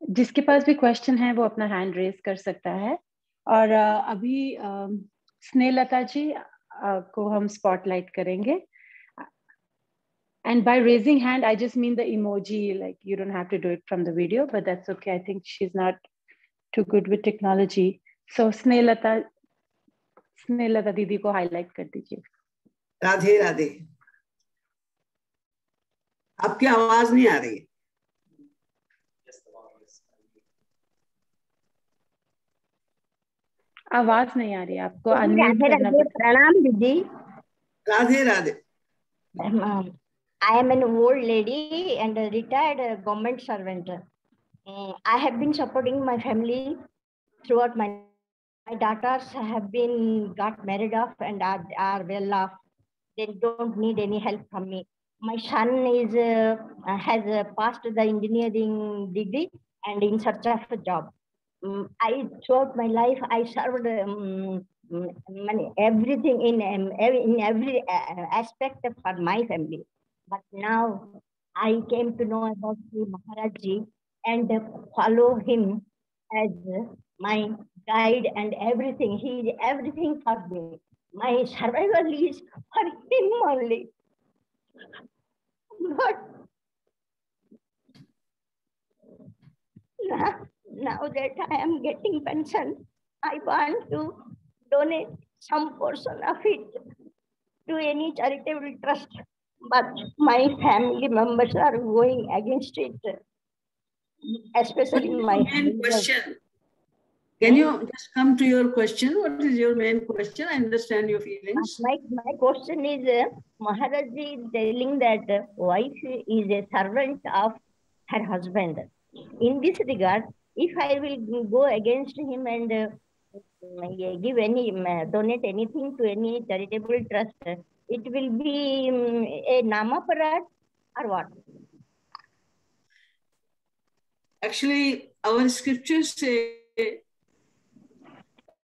जिसके पास भी क्वेश्चन है वो अपना हैंड रेज कर सकता है। और अभी स्नेहलता जी को हम स्पॉटलाइट करेंगे। And by raising hand, I just mean the emoji, like you don't have to do it from the video, but that's okay. I think she's not too good with technology. So Snehilata दीदी को highlight कर दीजिए। राधे राधे। आपकी आवाज नहीं आ रही। आवाज नहीं आ रही है आपको, अनम्यूट करना पड़ेगा। प्रणाम दीदी। Radhe Radhe. I am an old lady and a retired government servant. I have been supporting my family throughout my daughters have been got married off and are well off. They don't need any help from me. My son is has passed the engineering degree and in search of a job. I throughout my life I served everything in every aspect for my family. But now I came to know about Sri Maharaj Ji and follow him as my guide and everything. He is everything for me. My survival is for him only. But now that I am getting pension, I want to donate some portion of it to any charitable trust. But my family members are going against it, especially my question. Can you just come to your question? What is your main question? I understand your feelings. My question is, Maharaj Ji is telling that wife is a servant of her husband. In this regard, if I will go against him and give any, donate anything to any charitable trust, it will be a namaparad or what? Actually, our scriptures say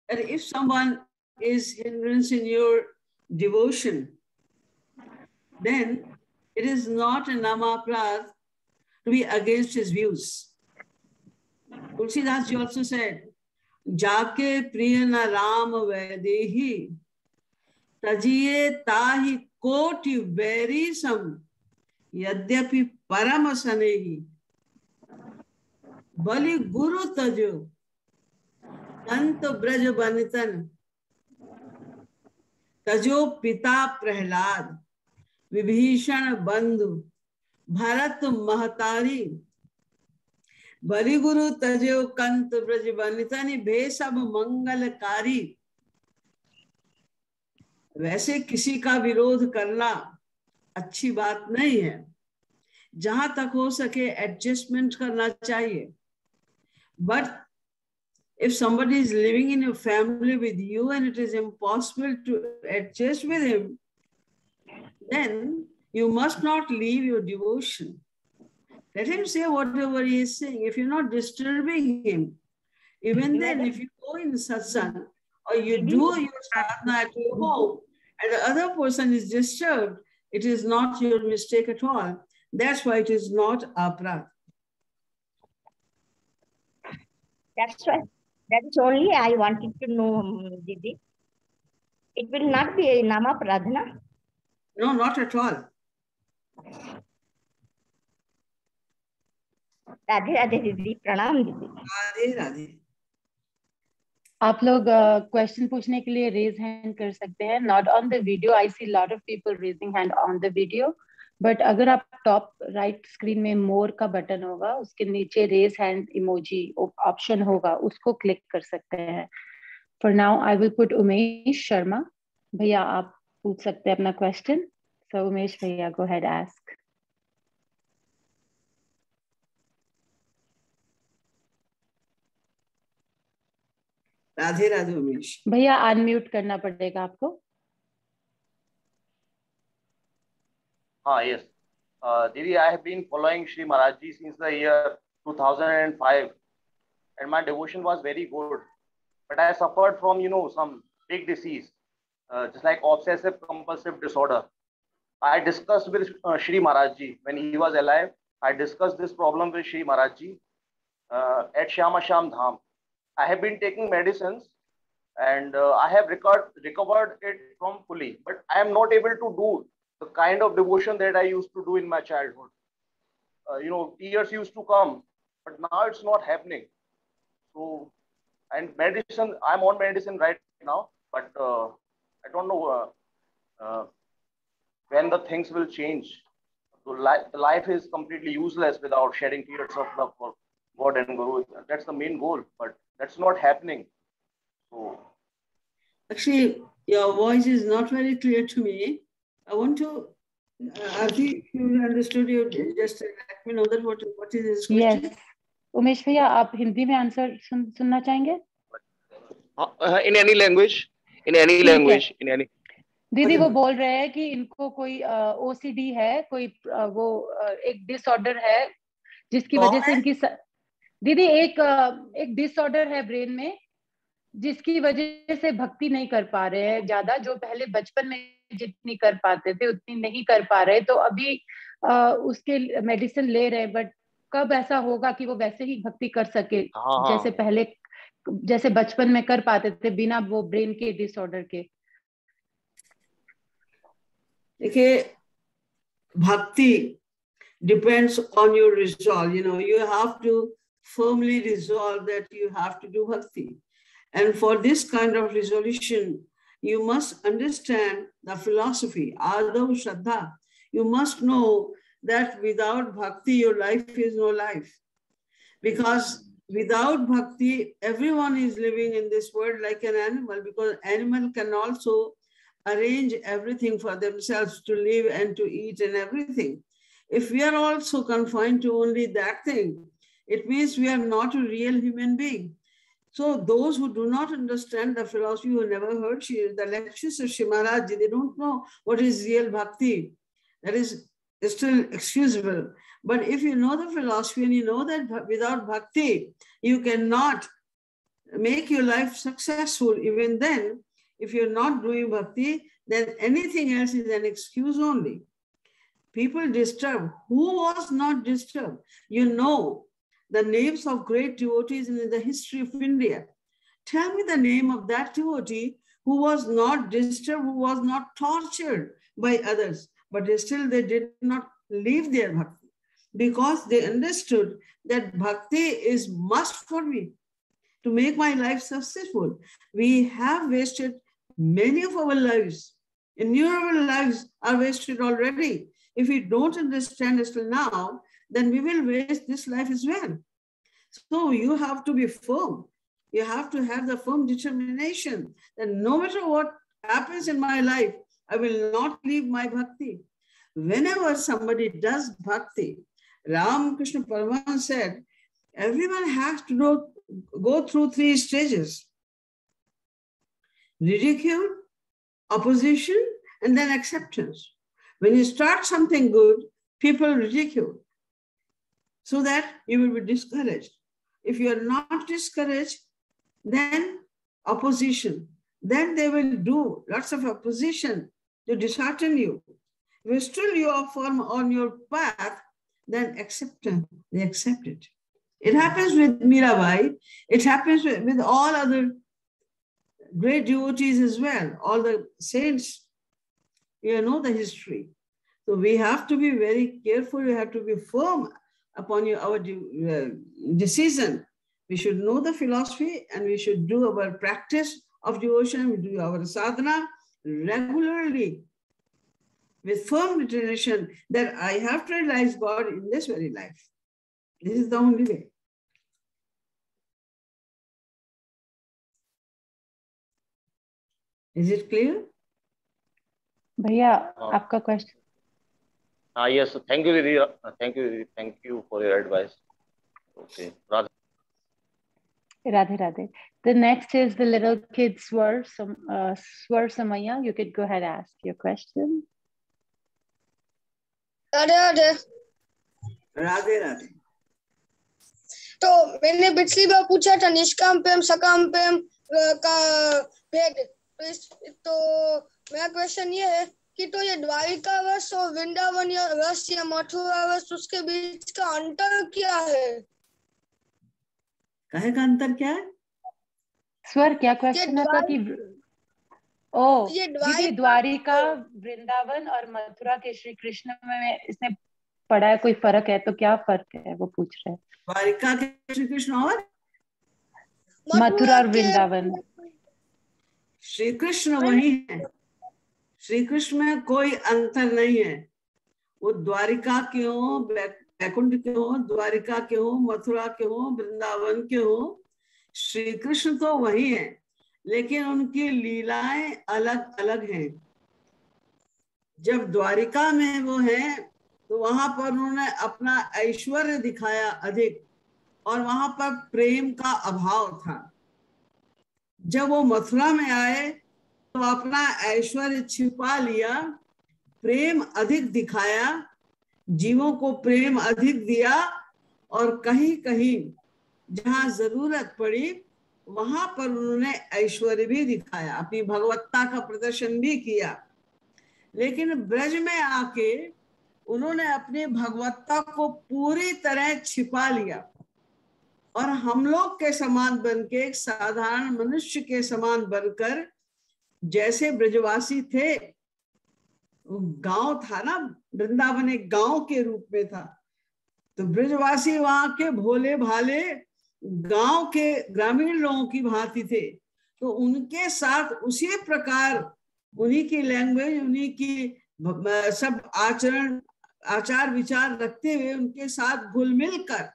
that if someone is hindrance in your devotion, then it is not a namaprad to be against his views. Tulsidas ji also said, Jake priya na ram vaidehi, tajiye tahi koti veri sam, yadyapi param sanehi, bali guru tajo, अंत ब्रज बनितन तजो पिता प्रहलाद विभीषण बंधु भरत महतारी बलिगुरु तजो कंत ब्रज बनितन भे सब मंगलकारी। वैसे किसी का विरोध करना अच्छी बात नहीं है, जहां तक हो सके एडजस्टमेंट करना चाहिए। But if somebody is living in a family with you and it is impossible to adjust with him, then you must not leave your devotion. Let him say whatever he is saying. If you're not disturbing him, even then, if you go in satsang or you do your sadhana at your home and the other person is disturbed, it is not your mistake at all. That's why it is not aparadh. That's why. That's only I wanted to know, Didi. It will not be a namaparad, na? No, not at all. Radhe Radhe दीदी, प्रणाम दीदी। राधे राधे। आप लोग question पूछने के लिए raise hand कर सकते हैं, not on the video. I see lot of people raising hand on the video, but अगर आप टॉप राइट स्क्रीन में मोर का बटन होगा, उसके नीचे रेज हैंड इमोजी ऑप्शन होगा, उसको क्लिक कर सकते हैं। For now I will put Umesh Sharma. भैया आप पूछ सकते हैं अपना क्वेश्चन। सो उमेश भैया, गो हेड, आस्क। राधे राधे उमेश भैया, अनम्यूट करना पड़ेगा आपको। Yes. Didi, I have been following Shri Maharaj Ji since the year 2005 and my devotion was very good. But I suffered from, some big disease, just like obsessive compulsive disorder. I discussed with Shri Maharaj Ji when he was alive. I discussed this problem with Shri Maharaj Ji at Shyamasham Dham. I have been taking medicines and I have recovered it from fully, but I am not able to do the kind of devotion that I used to do in my childhood. Tears used to come, but now it's not happening. So, and medicine, I'm on medicine right now, but I don't know when the things will change. So life is completely useless without shedding tears of love for God and Guru. That's the main goal, but that's not happening. So, actually, your voice is not very clear to me. I want to, Arti, if you understood, you just let me know that what is this question. Yes. Umesh भैया, आप हिंदी में answer सुनना चाहेंगे? In any language, in any language, in any. दीदी वो बोल रहे हैं कि इनको कोई OCD है, कोई वो एक डिसऑर्डर है जिसकी वजह से इनकी दीदी एक डिसऑर्डर है ब्रेन में जिसकी वजह से भक्ति नहीं कर पा रहे हैं ज्यादा, जो पहले बचपन में जितनी कर पाते थे उतनी नहीं कर पा रहे, तो अभी उसके मेडिसिन ले रहे हैं, बट कब ऐसा होगा कि वो वैसे ही भक्ति कर सके जैसे पहले, जैसे बचपन में कर पाते थे बिना वो ब्रेन के डिसऑर्डर के? देखिए, भक्ति depends on your resolve. You have to firmly resolve that you have to do bhakti. And for this kind of resolution, you must understand the philosophy, Adav Shraddha. You must know that without bhakti, your life is no life. Because without bhakti, everyone is living in this world like an animal, because animal can also arrange everything for themselves to live and to eat and everything. If we are also confined to only that thing, it means we are not a real human being. So those who do not understand the philosophy, who never heard the lectures of Shri Maharaj, they don't know what is real bhakti. That is still excusable. But if you know the philosophy and you know that without bhakti, you cannot make your life successful, even then, if you're not doing bhakti, then anything else is an excuse only. People disturbed. Who was not disturbed? You know the names of great devotees in the history of India. Tell me the name of that devotee who was not disturbed, who was not tortured by others, but still they did not leave their bhakti because they understood that bhakti is must for me to make my life successful. We have wasted many of our lives. Innumerable lives are wasted already. If we don't understand this till now, then we will waste this life as well. So you have to be firm. You have to have the firm determination that no matter what happens in my life, I will not leave my bhakti. Whenever somebody does bhakti, Ramakrishna Paramahansa said, everyone has to go through 3 stages: ridicule, opposition, and then acceptance. When you start something good, people ridicule, so that you will be discouraged. If you are not discouraged, then opposition. Then they will do lots of opposition to dishearten you. If still you are firm on your path, then acceptance, they accept it. It happens with Mirabai. It happens with all other great devotees as well, all the saints. You know the history. So we have to be very careful. We have to be firm upon our decision. We should know the philosophy and we should do our practice of devotion. We do our sadhana regularly with firm determination that I have to realize God in this very life. This is the only way. Is it clear? भैया आपका question? Yes, thank you, Didi. Thank you for your advice. Okay, Radhe. Radhe Radhe. The next is the little kid Swar Samaya. You could go ahead and ask your question. Radhe Radhe. Radhe Radhe. तो मैंने पिछली बार पूछा था निष्काम प्रेम सकाम प्रेम का भेद, तो मेरा क्वेश्चन ये है कि तो ये द्वारिका रस और वृंदावन रस या मथुरा रस, उसके बीच का अंतर क्या है? कहे का अंतर क्या है? स्वर क्या क्वेश्चन था कि ओ दीदी द्वारिका, वृंदावन और मथुरा के श्री कृष्ण में इसने पढ़ा है, कोई फर्क है तो क्या फर्क है वो पूछ रहे हैं। द्वारिका के श्री कृष्ण और मथुरा और वृंदावन, श्री कृष्ण वही है। श्री कृष्ण में कोई अंतर नहीं है। वो द्वारिका के हो, बैकुंठ के हो, द्वारिका के हो, मथुरा के हो, वृंदावन के हो, श्री कृष्ण तो वही है, लेकिन उनकी लीलाएं अलग अलग हैं। जब द्वारिका में वो है तो वहां पर उन्होंने अपना ऐश्वर्य दिखाया अधिक, और वहां पर प्रेम का अभाव था। जब वो मथुरा में आए तो अपना ऐश्वर्य छिपा लिया, प्रेम अधिक दिखाया, जीवों को प्रेम अधिक दिया, और कहीं कहीं जहां जरूरत पड़ी वहां पर उन्होंने ऐश्वर्य भी दिखाया, अपनी भगवत्ता का प्रदर्शन भी किया। लेकिन ब्रज में आके उन्होंने अपनी भगवत्ता को पूरी तरह छिपा लिया, और हम लोग के समान बनके, एक साधारण मनुष्य के समान बनकर, जैसे ब्रजवासी थे, गांव था ना, वृंदावन एक गांव के रूप में था, तो ब्रजवासी वहां के भोले भाले गांव के ग्रामीण लोगों की भांति थे। तो उनके साथ उसी प्रकार उन्हीं की लैंग्वेज, उन्हीं की सब आचार विचार रखते हुए उनके साथ घुल मिल कर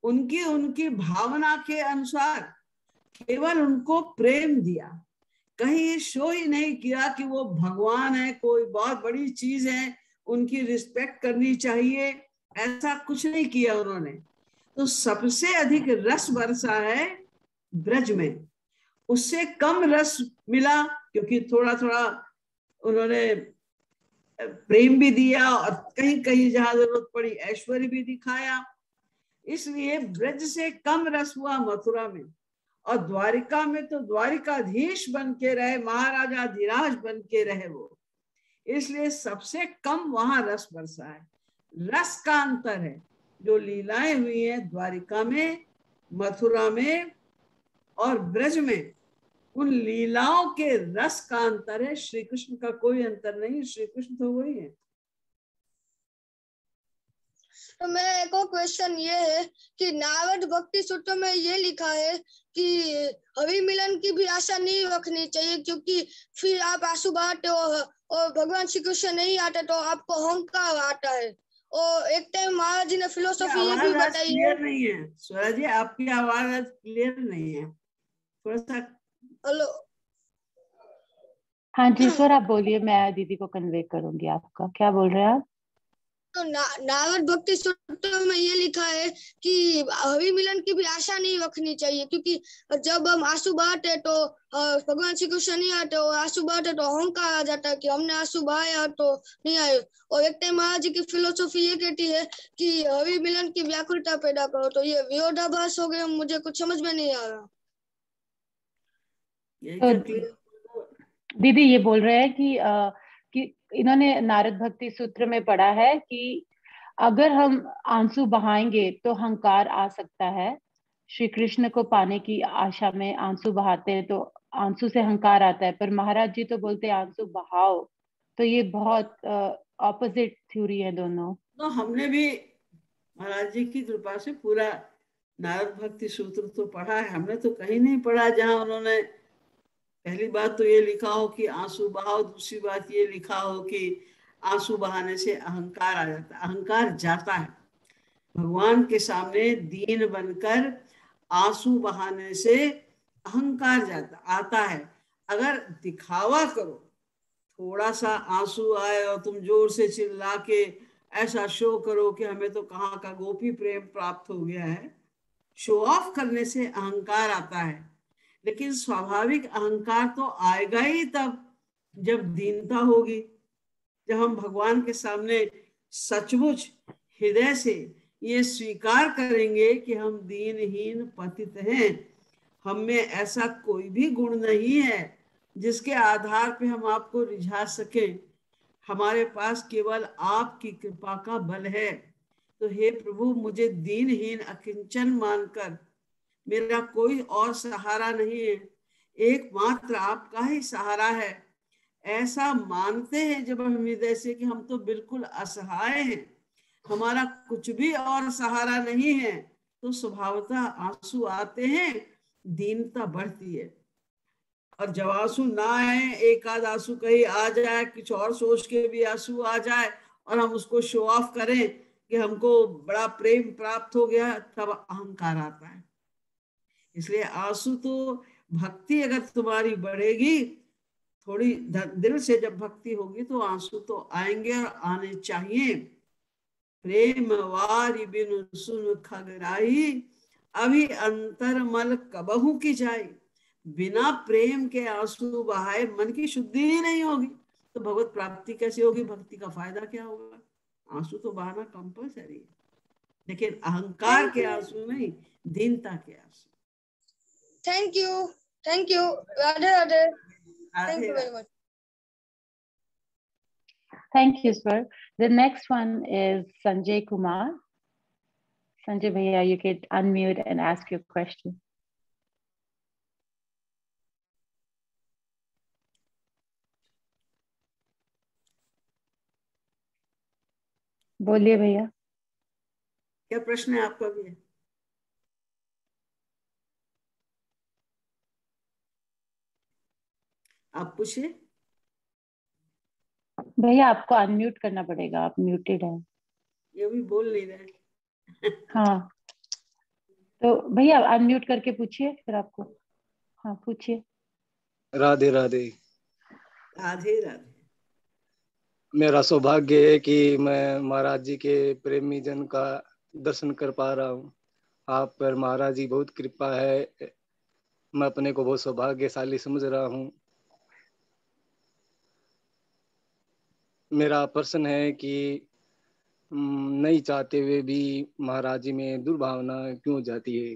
उनकी भावना के अनुसार केवल उनको प्रेम दिया। कहीं शो ही नहीं किया कि वो भगवान है, कोई बहुत बड़ी चीज है, उनकी रिस्पेक्ट करनी चाहिए, ऐसा कुछ नहीं किया उन्होंने। तो सबसे अधिक रस बरसा है ब्रज में, उससे कम रस मिला क्योंकि थोड़ा थोड़ा उन्होंने प्रेम भी दिया और कहीं कहीं जहां जरूरत पड़ी ऐश्वर्य भी दिखाया, इसलिए ब्रज से कम रस हुआ मथुरा में। और द्वारिका में तो द्वारिकाधीश बन के रहे, महाराजा धीराज बन के रहे वो, इसलिए सबसे कम वहां रस बरसा है। रस का अंतर है, जो लीलाएं हुई हैं द्वारिका में, मथुरा में और ब्रज में, उन लीलाओं के रस का अंतर है। श्री कृष्ण का कोई अंतर नहीं, श्री कृष्ण तो वही है। तो मेरा एक और क्वेश्चन ये है कि नारद भक्ति सूत्र में ये लिखा है कि हरि मिलन की भी आशा नहीं रखनी चाहिए, क्योंकि फिर आप आंसू बहाते हो और भगवान श्री कृष्ण नहीं आते तो आपको अहंकार आता है। और एक टाइम महाराज जी ने फिलोसॉफी ये भी बताई है। क्लियर नहीं है स्वरा जी, आपकी आवाज आज क्लियर नहीं है, थोड़ा सा। हेलो, हाँ जी सर आप बोलिए, मैं दीदी को कन्वे करूंगी आपका, क्या बोल रहे हैं आप? तो नारद भक्ति सूत्र में ये लिखा है कि हरि मिलन की भी आशा नहीं रखनी चाहिए, क्योंकि जब हम आंसू बहाते तो भगवान श्री कृष्ण नहीं आते, और आंसू बहाते तो अहंकार आ जाता है कि हमने आंसू बहाया तो नहीं आए। और एक टाइम महाराज जी की फिलोसॉफी ये कहती है कि हरि मिलन की व्याकुलता पैदा करो, तो ये विरोधाभास हो गया, मुझे कुछ समझ में नहीं आ रहा। तो दीदी ये बोल रहे हैं कि इन्होंने नारद भक्ति सूत्र में पढ़ा है कि अगर हम आंसू बहाएंगे तो अहंकार आ सकता है। श्री कृष्ण को पाने की आशा में आंसू बहाते हैं तो आंसू से अहंकार आता है, पर महाराज जी तो बोलते हैं आंसू बहाओ। तो ये बहुत ऑपोजिट थ्योरी है दोनों। तो हमने भी महाराज जी की कृपा से पूरा नारद भक्ति सूत्र तो पढ़ा है, हमने तो कहीं नहीं पढ़ा जहां उन्होंने पहली बात तो ये लिखा हो कि आंसू बहाओ, दूसरी बात ये लिखा हो कि आंसू बहाने से अहंकार आ जाता है। अहंकार जाता है, भगवान के सामने दीन बनकर आंसू बहाने से अहंकार जाता आता है। अगर दिखावा करो, थोड़ा सा आंसू आए और तुम जोर से चिल्ला के ऐसा शो करो कि हमें तो कहाँ का गोपी प्रेम प्राप्त हो गया है, शो ऑफ करने से अहंकार आता है। लेकिन स्वाभाविक अहंकार तो आएगा ही तब जब दीनता होगी, जब हम भगवान के सामने सचमुच हृदय से ये स्वीकार करेंगे कि हम दीनहीन पतित हैं, हम में ऐसा कोई भी गुण नहीं है जिसके आधार पे हम आपको रिझा सकें, हमारे पास केवल आपकी कृपा का बल है। तो हे प्रभु, मुझे दीनहीन अकिंचन मानकर मेरा कोई और सहारा नहीं है, एकमात्र आपका ही सहारा है, ऐसा मानते हैं जब हम हृदय से कि हम तो बिल्कुल असहाय हैं, हमारा कुछ भी और सहारा नहीं है, तो स्वभावतः आंसू आते हैं, दीनता बढ़ती है। और जब आंसू ना आए, एक आध आंसू कहीं आ जाए, कुछ और सोच के भी आंसू आ जाए और हम उसको शो ऑफ करें कि हमको बड़ा प्रेम प्राप्त हो गया, तब अहंकार आता है। इसलिए आंसू तो, भक्ति अगर तुम्हारी बढ़ेगी, थोड़ी दिल से जब भक्ति होगी तो आंसू तो आएंगे और आने चाहिए। प्रेम वारी बिनु सुन खगराई, अभी अंतर मल कबहू की जाए। बिना प्रेम के आंसू बहाए मन की शुद्धि ही नहीं होगी, तो भगवत प्राप्ति कैसे होगी, भक्ति का फायदा क्या होगा? आंसू तो बहाना कंपल्सरी है, लेकिन अहंकार के आंसू नहीं, दीनता के आंसू। Thank you, thank you, Radhe Radhe, thank you very much. Thank you, sir. The next one is Sanjay Kumar. Sanjay Bhaiya, you can unmute and ask your question. बोलिए भैया। क्या प्रश्न है आपका भी? आप पूछिए। भैया आपको अनम्यूट करना पड़ेगा, आप म्यूटेड हैं। ये भी बोल नहीं रहे। हाँ, तो भैया अनम्यूट करके पूछिए फिर आपको। हाँ पूछिए। राधे राधे। राधे राधे। मेरा सौभाग्य है कि मैं महाराज जी के प्रेमी जन का दर्शन कर पा रहा हूँ। आप पर महाराज जी बहुत कृपा है, मैं अपने को बहुत सौभाग्यशाली समझ रहा हूँ। मेरा प्रश्न है कि नहीं चाहते हुए भी महाराज जी में दुर्भावना क्यों जाती है?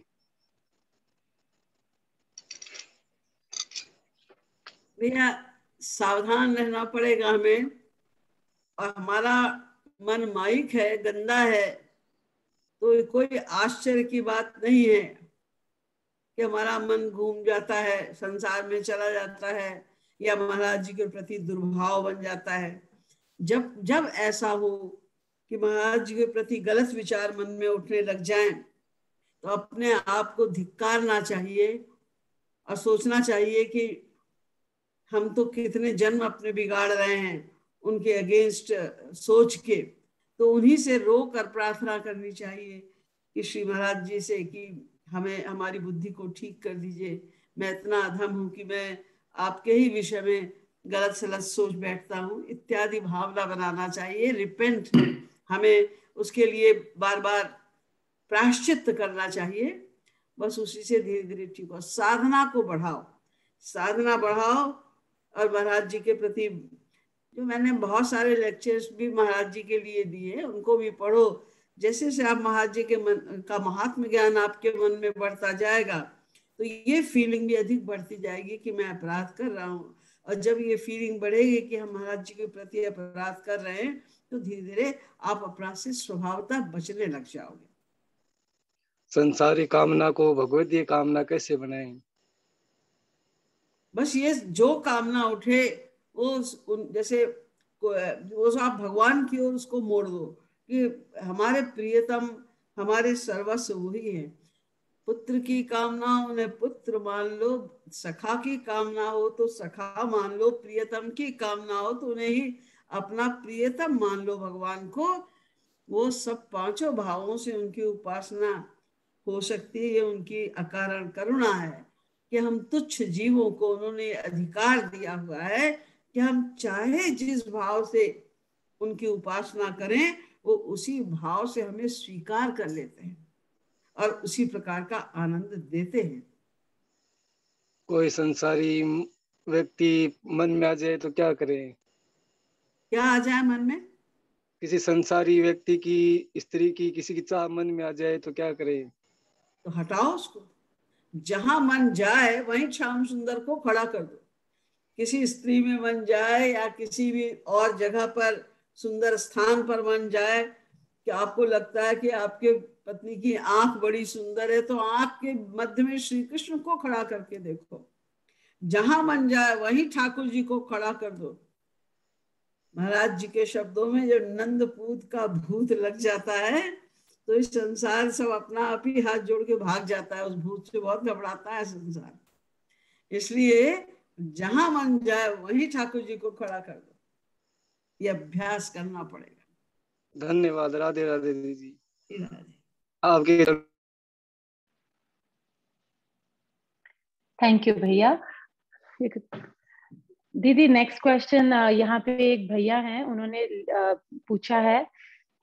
भैया सावधान रहना पड़ेगा हमें, और हमारा मन माइक है, गंदा है, तो कोई आश्चर्य की बात नहीं है कि हमारा मन घूम जाता है, संसार में चला जाता है, या महाराज जी के प्रति दुर्भाव बन जाता है। जब जब ऐसा हो कि महाराज जी के प्रति गलत विचार मन में उठने लग जाएं, तो अपने आप को धिक्कारना चाहिए और सोचना चाहिए कि हम तो कितने जन्म अपने बिगाड़ रहे हैं उनके अगेंस्ट सोच के। तो उन्हीं से रो कर प्रार्थना करनी चाहिए कि श्री महाराज जी से कि हमें हमारी बुद्धि को ठीक कर दीजिए, मैं इतना अधम हूं कि मैं आपके ही विषय में गलत सलत सोच बैठता हूँ, इत्यादि भावना बनाना चाहिए। रिपेंट, हमें उसके लिए बार बार प्रायश्चित करना चाहिए। बस उसी से धीरे धीरे ठीक हो। साधना को बढ़ाओ, साधना बढ़ाओ, और महाराज जी के प्रति, जो मैंने बहुत सारे लेक्चर्स भी महाराज जी के लिए दिए, उनको भी पढ़ो। जैसे जैसे आप महाराज जी के मन का महात्म ज्ञान आपके मन में बढ़ता जाएगा, तो ये फीलिंग भी अधिक बढ़ती जाएगी कि मैं अपराध कर रहा हूँ। और जब ये फीलिंग बढ़ेगी कि हम महाराज जी के प्रति अपराध कर रहे हैं, तो धीरे धीरे आप अपराध से स्वभावतः बचने लग जाओगे। संसारी कामना को भगवतीय कामना कैसे बनाएं? बस ये जो कामना उठे वो जैसे वो आप भगवान की ओर उसको मोड़ दो कि हमारे प्रियतम, हमारे सर्वस्व वही है। पुत्र की कामना उन्हें पुत्र मान लो, सखा की कामना हो तो सखा मान लो, प्रियतम की कामना हो तो उन्हें ही अपना प्रियतम मान लो भगवान को। वो सब पांचों भावों से उनकी उपासना हो सकती है। ये उनकी अकारण करुणा है कि हम तुच्छ जीवों को उन्होंने अधिकार दिया हुआ है कि हम चाहे जिस भाव से उनकी उपासना करें, वो उसी भाव से हमें स्वीकार कर लेते हैं और उसी प्रकार का आनंद देते हैं। कोई संसारी व्यक्ति मन में आ जाए तो क्या करें? क्या आ जाए मन में? किसी संसारी व्यक्ति की, स्त्री की किसी की चाह मन में आ जाए तो क्या करें? तो हटाओ उसको। जहां मन जाए वहीं श्याम सुंदर को खड़ा कर दो। किसी स्त्री में मन जाए या किसी भी और जगह पर सुंदर स्थान पर मन जाए, कि आपको लगता है कि आपके पत्नी की आंख बड़ी सुंदर है, तो आंख के मध्य में श्री कृष्ण को खड़ा करके देखो। जहां मन जाए वहीं ठाकुर जी को खड़ा कर दो। महाराज जी के शब्दों में, जब नंदपूत का भूत लग जाता है तो इस संसार सब अपना आप ही हाथ जोड़ के भाग जाता है। उस भूत से बहुत घबराता है संसार। इसलिए जहां मन जाए वहीं ठाकुर जी को खड़ा कर दो। ये अभ्यास करना पड़ेगा। धन्यवाद। राधे राधे दीदी। राधे। आपके थैंक यू भैया। दीदी नेक्स्ट क्वेश्चन यहाँ पे एक भैया हैं, उन्होंने पूछा है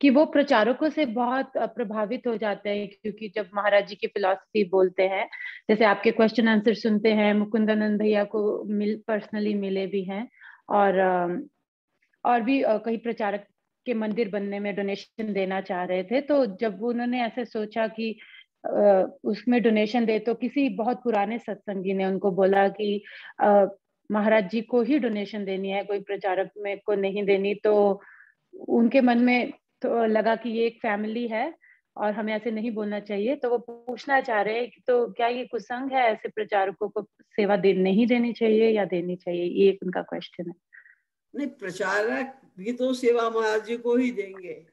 कि वो प्रचारकों से बहुत प्रभावित हो जाते हैं, क्योंकि जब महाराज जी की फिलॉसफी बोलते हैं, जैसे आपके क्वेश्चन आंसर सुनते हैं, मुकुंदानंद भैया को पर्सनली मिले भी हैं, और भी कई प्रचारक के मंदिर बनने में डोनेशन देना चाह रहे थे। तो जब उन्होंने ऐसे सोचा कि उसमें डोनेशन दे, तो किसी बहुत पुराने सत्संगी ने उनको बोला कि महाराज जी को ही डोनेशन देनी है, कोई प्रचारक में को नहीं देनी। तो उनके मन में तो लगा कि ये एक फैमिली है और हमें ऐसे नहीं बोलना चाहिए। तो वो पूछना चाह रहे हैं कि तो क्या ये कुसंग है, ऐसे प्रचारकों को सेवा नहीं देनी चाहिए या देनी चाहिए? ये एक उनका क्वेश्चन है। नहीं, प्रचारक भी तो सेवा महाराज जी को ही देंगे।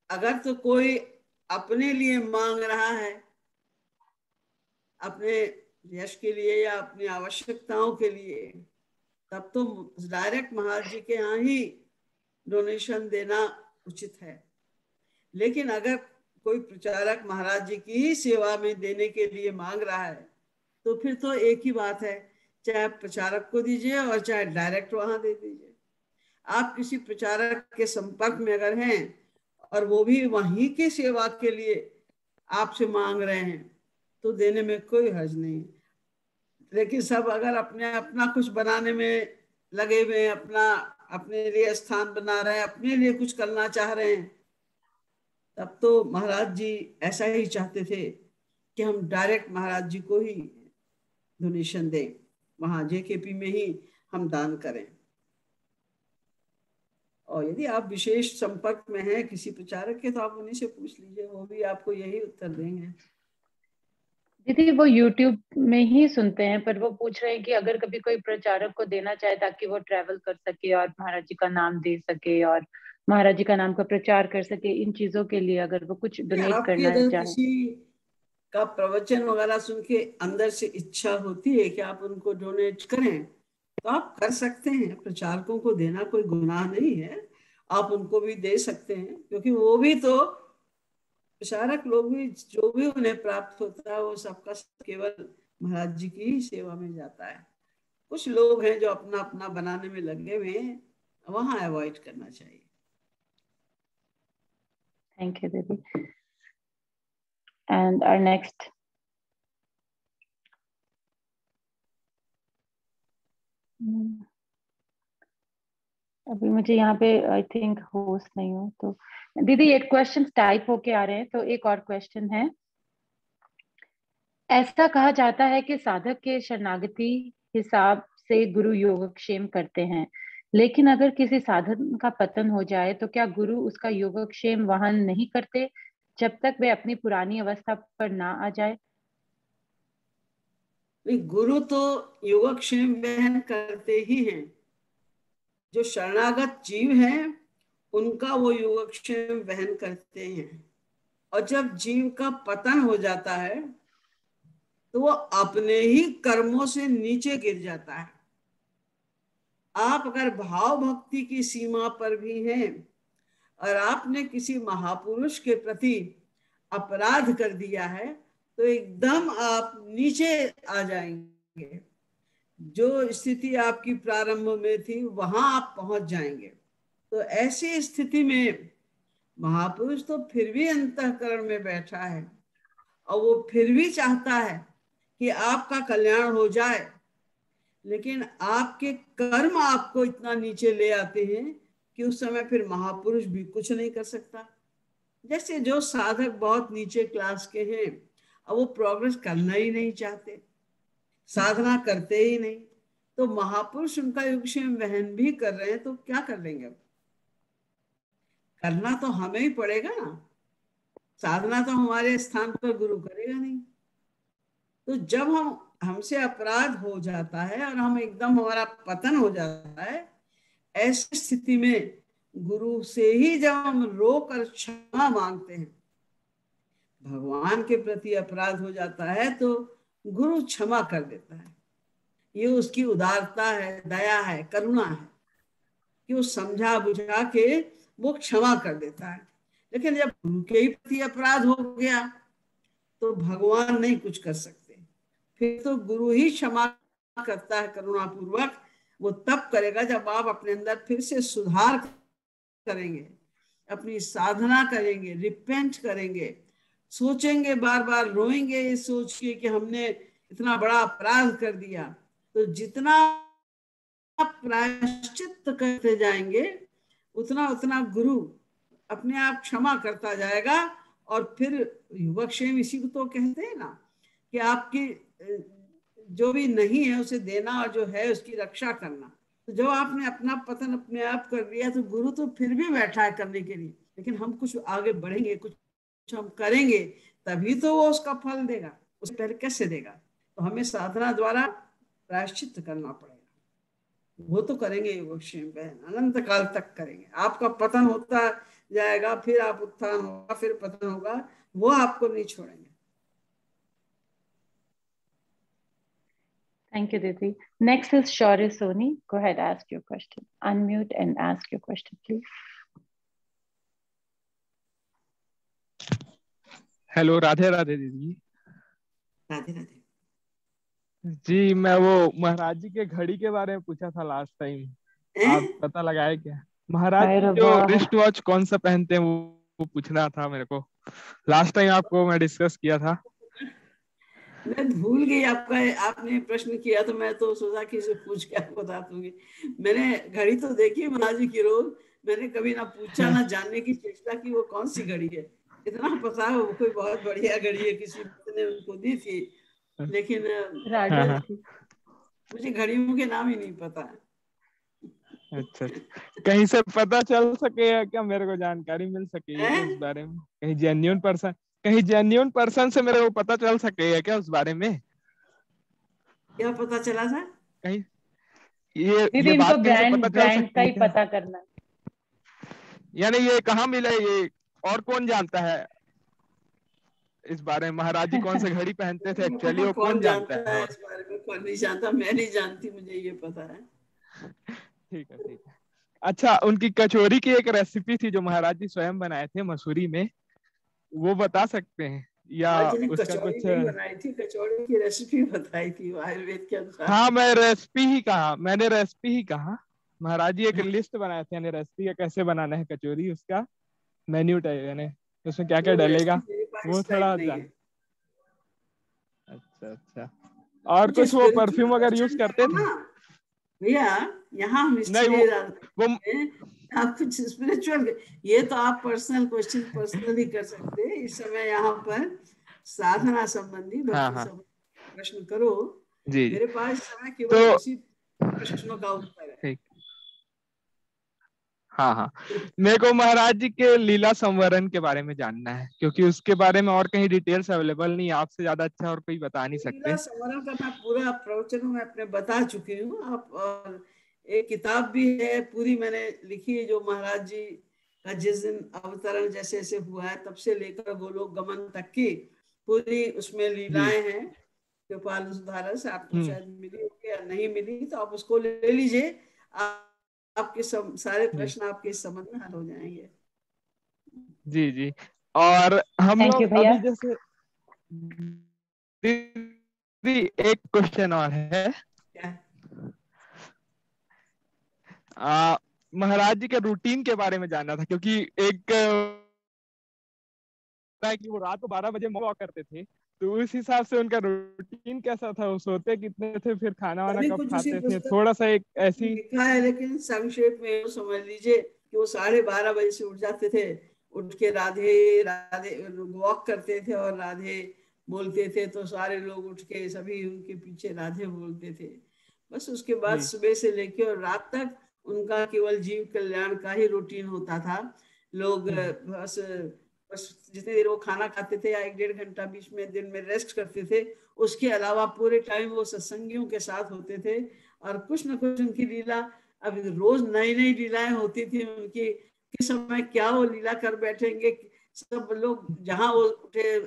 अगर तो कोई अपने लिए मांग रहा है, अपने यश के लिए या अपनी आवश्यकताओं के लिए, तब तो डायरेक्ट महाराज जी के यहाँ ही डोनेशन देना उचित है। लेकिन अगर कोई प्रचारक महाराज जी की ही सेवा में देने के लिए मांग रहा है, तो फिर तो एक ही बात है, चाहे प्रचारक को दीजिए और चाहे डायरेक्ट वहां दे दीजिए। आप किसी प्रचारक के संपर्क में अगर हैं और वो भी वहीं की सेवा के लिए आपसे मांग रहे हैं, तो देने में कोई हर्ज नहीं। लेकिन सब अगर अपने अपना कुछ बनाने में लगे हुए हैं, अपना अपने लिए स्थान बना रहे हैं, अपने लिए कुछ करना चाह रहे हैं, तब तो महाराज जी ऐसा ही चाहते थे कि हम डायरेक्ट महाराज जी को ही डोनेशन दें, वहां जेकेपी में ही हम दान करें। और यदि आप विशेष संपर्क में हैं किसी प्रचारक के, तो आप उन्हीं से पूछ लीजिए, वो भी आपको यही उत्तर देंगे। दीदी वो YouTube में ही सुनते हैं, पर वो पूछ रहे हैं कि अगर कभी कोई प्रचारक को देना चाहे ताकि वो ट्रैवल कर सके और महाराज जी का नाम दे सके और महाराज जी का नाम का प्रचार कर सके, इन चीजों के लिए अगर वो कुछ डोनेट आपकी करना अगर चाहे। किसी का प्रवचन वगैरह सुन के अंदर से इच्छा होती है कि आप उनको डोनेट करें, तो आप कर सकते हैं। प्रचारकों को देना कोई गुनाह नहीं है, आप उनको भी दे सकते हैं, क्योंकि वो भी तो प्रचारक लोग भी, जो भी उन्हें प्राप्त होता है वो सबका केवल महाराज जी की ही सेवा में जाता है। कुछ लोग हैं जो अपना अपना बनाने में लगे हुए हैं, वहां अवॉइड करना चाहिए। थैंक यू दीदी। एंड आवर नेक्स्ट, अभी मुझे यहाँ पे आई थिंक होस्ट नहीं हूँ, तो दीदी एक क्वेश्चन टाइप होके आ रहे हैं, तो एक और क्वेश्चन है। ऐसा कहा जाता है कि साधक के शरणागति हिसाब से गुरु योगक्षेम करते हैं, लेकिन अगर किसी साधक का पतन हो जाए तो क्या गुरु उसका योगक्षेम वहन नहीं करते जब तक वे अपनी पुरानी अवस्था पर ना आ जाए? गुरु तो योगक्षेम वहन करते ही हैं। जो शरणागत जीव हैं उनका वो योगक्षेम वहन करते हैं। और जब जीव का पतन हो जाता है तो वो अपने ही कर्मों से नीचे गिर जाता है। आप अगर भाव भक्ति की सीमा पर भी हैं और आपने किसी महापुरुष के प्रति अपराध कर दिया है, तो एकदम आप नीचे आ जाएंगे। जो स्थिति आपकी प्रारंभ में थी वहां आप पहुंच जाएंगे। तो ऐसी स्थिति में महापुरुष तो फिर भी अंतःकरण में बैठा है और वो फिर भी चाहता है कि आपका कल्याण हो जाए, लेकिन आपके कर्म आपको इतना नीचे ले आते हैं कि उस समय फिर महापुरुष भी कुछ नहीं कर सकता। जैसे जो साधक बहुत नीचे क्लास के हैं, अब वो प्रोग्रेस करना ही नहीं चाहते, साधना करते ही नहीं, तो महापुरुष उनका योगक्षेम वहन भी कर रहे हैं, तो क्या कर लेंगे? करना तो हमें ही पड़ेगा ना, साधना तो हमारे स्थान पर गुरु करेगा नहीं। तो जब हमसे अपराध हो जाता है और हम एकदम हमारा पतन हो जाता है, ऐसी स्थिति में गुरु से ही जब हम रो कर क्षमा मांगते हैं, भगवान के प्रति अपराध हो जाता है तो गुरु क्षमा कर देता है। ये उसकी उदारता है, दया है, करुणा है कि वो समझा बुझा के वो क्षमा कर देता है। लेकिन जब गुरु के ही प्रति अपराध हो गया तो भगवान नहीं कुछ कर सकते, फिर तो गुरु ही क्षमा करता है करुणा पूर्वक। वो तब करेगा जब आप अपने अंदर फिर से सुधार करेंगे, अपनी साधना करेंगे, रिपेंट करेंगे, सोचेंगे, बार बार रोएंगे ये सोच के कि हमने इतना बड़ा अपराध कर दिया। तो जितना प्रायश्चित करते जाएंगे उतना उतना गुरु अपने आप क्षमा करता जाएगा। और फिर युवक्षेम इसी को तो कहते हैं ना कि आपकी जो भी नहीं है उसे देना और जो है उसकी रक्षा करना। तो जब आपने अपना पतन अपने आप कर लिया तो गुरु तो फिर भी बैठा है करने के लिए, लेकिन हम कुछ आगे बढ़ेंगे, कुछ हम करेंगे, तभी तो वो उसका फल देगा। उससे पहले कैसे देगा? तो हमें साधना द्वारा प्रायश्चित करना पड़ेगा। वो तो करेंगे युवक्षेम बहन, अनंत काल तक करेंगे। आपका पतन होता जाएगा, फिर आप उत्थान होगा, फिर पतन होगा, वो आपको नहीं छोड़ेंगे। Thank you, Didi. Next is Shaurya Soni. Go ahead, ask your question. Unmute and ask your question, please. Hello, Radhe Radhe दीदी। राधे राधे जी, मैं वो महाराज जी के घड़ी के बारे में पूछा था लास्ट टाइम, आप पता लगाए क्या? महाराज जी जो रिस्ट वॉच कौन सा पहनते हैं वो पूछना था मेरे को। लास्ट टाइम आपको मैं डिस्कस किया था। मैं भूल गई आपका, आपने प्रश्न किया तो मैं तो सोचा कि इसे पूछ के आपको बता दूंगी। मैंने घड़ी तो देखी महाराज जी की रोज, मैंने कभी ना पूछा ना जानने की चेष्टा की वो कौन सी घड़ी है। इतना पता है वो कोई बहुत बढ़िया घड़ी है, किसी ने उनको दी थी, लेकिन मुझे घड़ियों के नाम ही नहीं पता है। अच्छा, कहीं से पता चल सके क्या, मेरे को जानकारी मिल सके उस बारे में? कहीं जेन्युइन पर्सन से मेरे को पता चल सके क्या उस बारे में? क्या पता चला था? कहीं ये बात कहीं से पता चल सकती का ही पता करना, यानी ये कहाँ मिले, ये और कौन जानता है इस बारे में? महाराज जी कौन से घड़ी पहनते थे एक्चुअली, वो कौन जानता है? इस बारे में कौन नहीं जानता, मैं नहीं जानती, मुझे ये पता है। ठीक है, ठीक है। अच्छा, उनकी कचौरी की एक रेसिपी थी जो महाराज जी स्वयं बनाए थे मसूरी में, वो बता सकते हैं या उसका कुछ? बनाई थी कचौड़ी की रेसिपी बताई थी आयुर्वेद के अनुसार। हाँ, मैंने रेसिपी ही कहा। महाराज जी एक लिस्ट बनाए थे, यानी रेसिपी का कैसे बनाना है कचौरी, उसका मेन्यू टाइप, यानी उसमें क्या क्या डलेगा वो थोड़ा जान। अच्छा, और कुछ वो परफ्यूम अगर यूज करते थे भैया? यहाँ हम आप कुछ स्पिरिचुअल, ये तो आप पर्सनल क्वेश्चन पर्सनली कर सकते हैं। इस समय यहाँ पर साधना संबंधी प्रश्न करो जी। मेरे पास समय केवल उसी प्रश्नों का उत्तर है। हाँ, मेरे को महाराज जी के लीला संवरण के बारे में जानना है, क्योंकि उसके बारे में और कहीं डिटेल्स अवेलेबल नहीं, आपसे ज्यादा अच्छा और कोई बता नहीं सकते। लीला संवरण का मैं पूरा प्रवचन में अपने बता चुकी हूँ। आप और एक किताब भी है पूरी मैंने लिखी है, जो महाराज जी का जिस दिन अवतरण जैसे जैसे हुआ है तब से लेकर गोलोक गमन तक की पूरी उसमें लीलाएं हैं। कृपाल सुधारा से आपको शायद मिली होगी या नहीं मिली तो आप उसको ले लीजिए, आपके सारे प्रश्न आपके इस संबंध में हल हो जाएंगे। जी। और हम लोग अभी जैसे एक क्वेश्चन और है, महाराज जी के रूटीन के बारे में जानना था, क्योंकि एक कि वो रात को 12 बजे वॉक करते थे, तो उस हिसाब से उनका रूटीन कैसा था? वो सोते कितने थे, फिर खाना वाना कब खाते थे? थोड़ा सा एक ऐसी लिखा है, लेकिन संक्षेप में समझ लीजिए कि वो 12:30 बजे से उठ जाते थे, उठ के राधे राधे वॉक करते थे और राधे बोलते थे, तो सारे लोग उठ के सभी उनके पीछे राधे बोलते थे। बस उसके बाद सुबह से लेके और रात तक उनका केवल जीव कल्याण का ही रूटीन होता था। लोग बस जितनी देर वो खाना खाते थे या 1-1.5 घंटा बीच में दिन में रेस्ट करते थे, उसके अलावा पूरे टाइम वो सत्संगियों के साथ होते थे और कुछ न कुछ उनकी लीला, अब रोज नई नई लीलाएं होती थी उनकी, किस समय क्या वो लीला कर बैठेंगे। सब लोग जहाँ वो उठे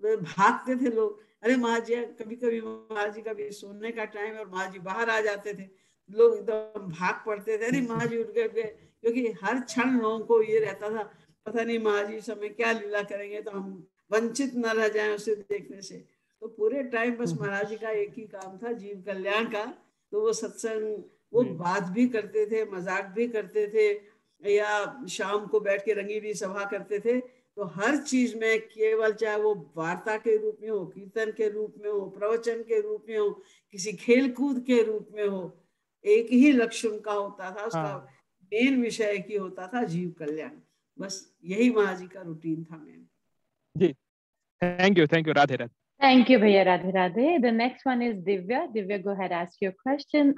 भागते थे लोग, अरे महाजी, कभी कभी महाजी का भी सोने का टाइम और महाजी बाहर आ जाते थे, लोग एकदम भाग पड़ते थे, अरे महाजी उठ गए, क्योंकि हर क्षण लोगों को ये रहता था पता नहीं महाजी समय क्या लीला करेंगे तो हम वंचित न रह जाएं उसे देखने से। तो पूरे टाइम बस महाराज जी का एक ही काम था, जीव कल्याण का। तो वो सत्संग, वो बात भी करते थे, मजाक भी करते थे, या शाम को बैठ के रंगीली सभा करते थे। तो हर चीज में केवल, चाहे वो वार्ता के रूप में हो, कीर्तन के रूप में हो, प्रवचन के रूप में हो, किसी खेल कूद के रूप में हो, एक ही लक्ष्य उनका होता था, उसका मेन विषय एक ही होता था, जीव कल्याण। बस यही महाजी का रूटीन था मैम। जी, thank you Radhe Radhe. Thank you भैया, Radhe Radhe. The next one is Divya. Divya, go ahead, ask your question.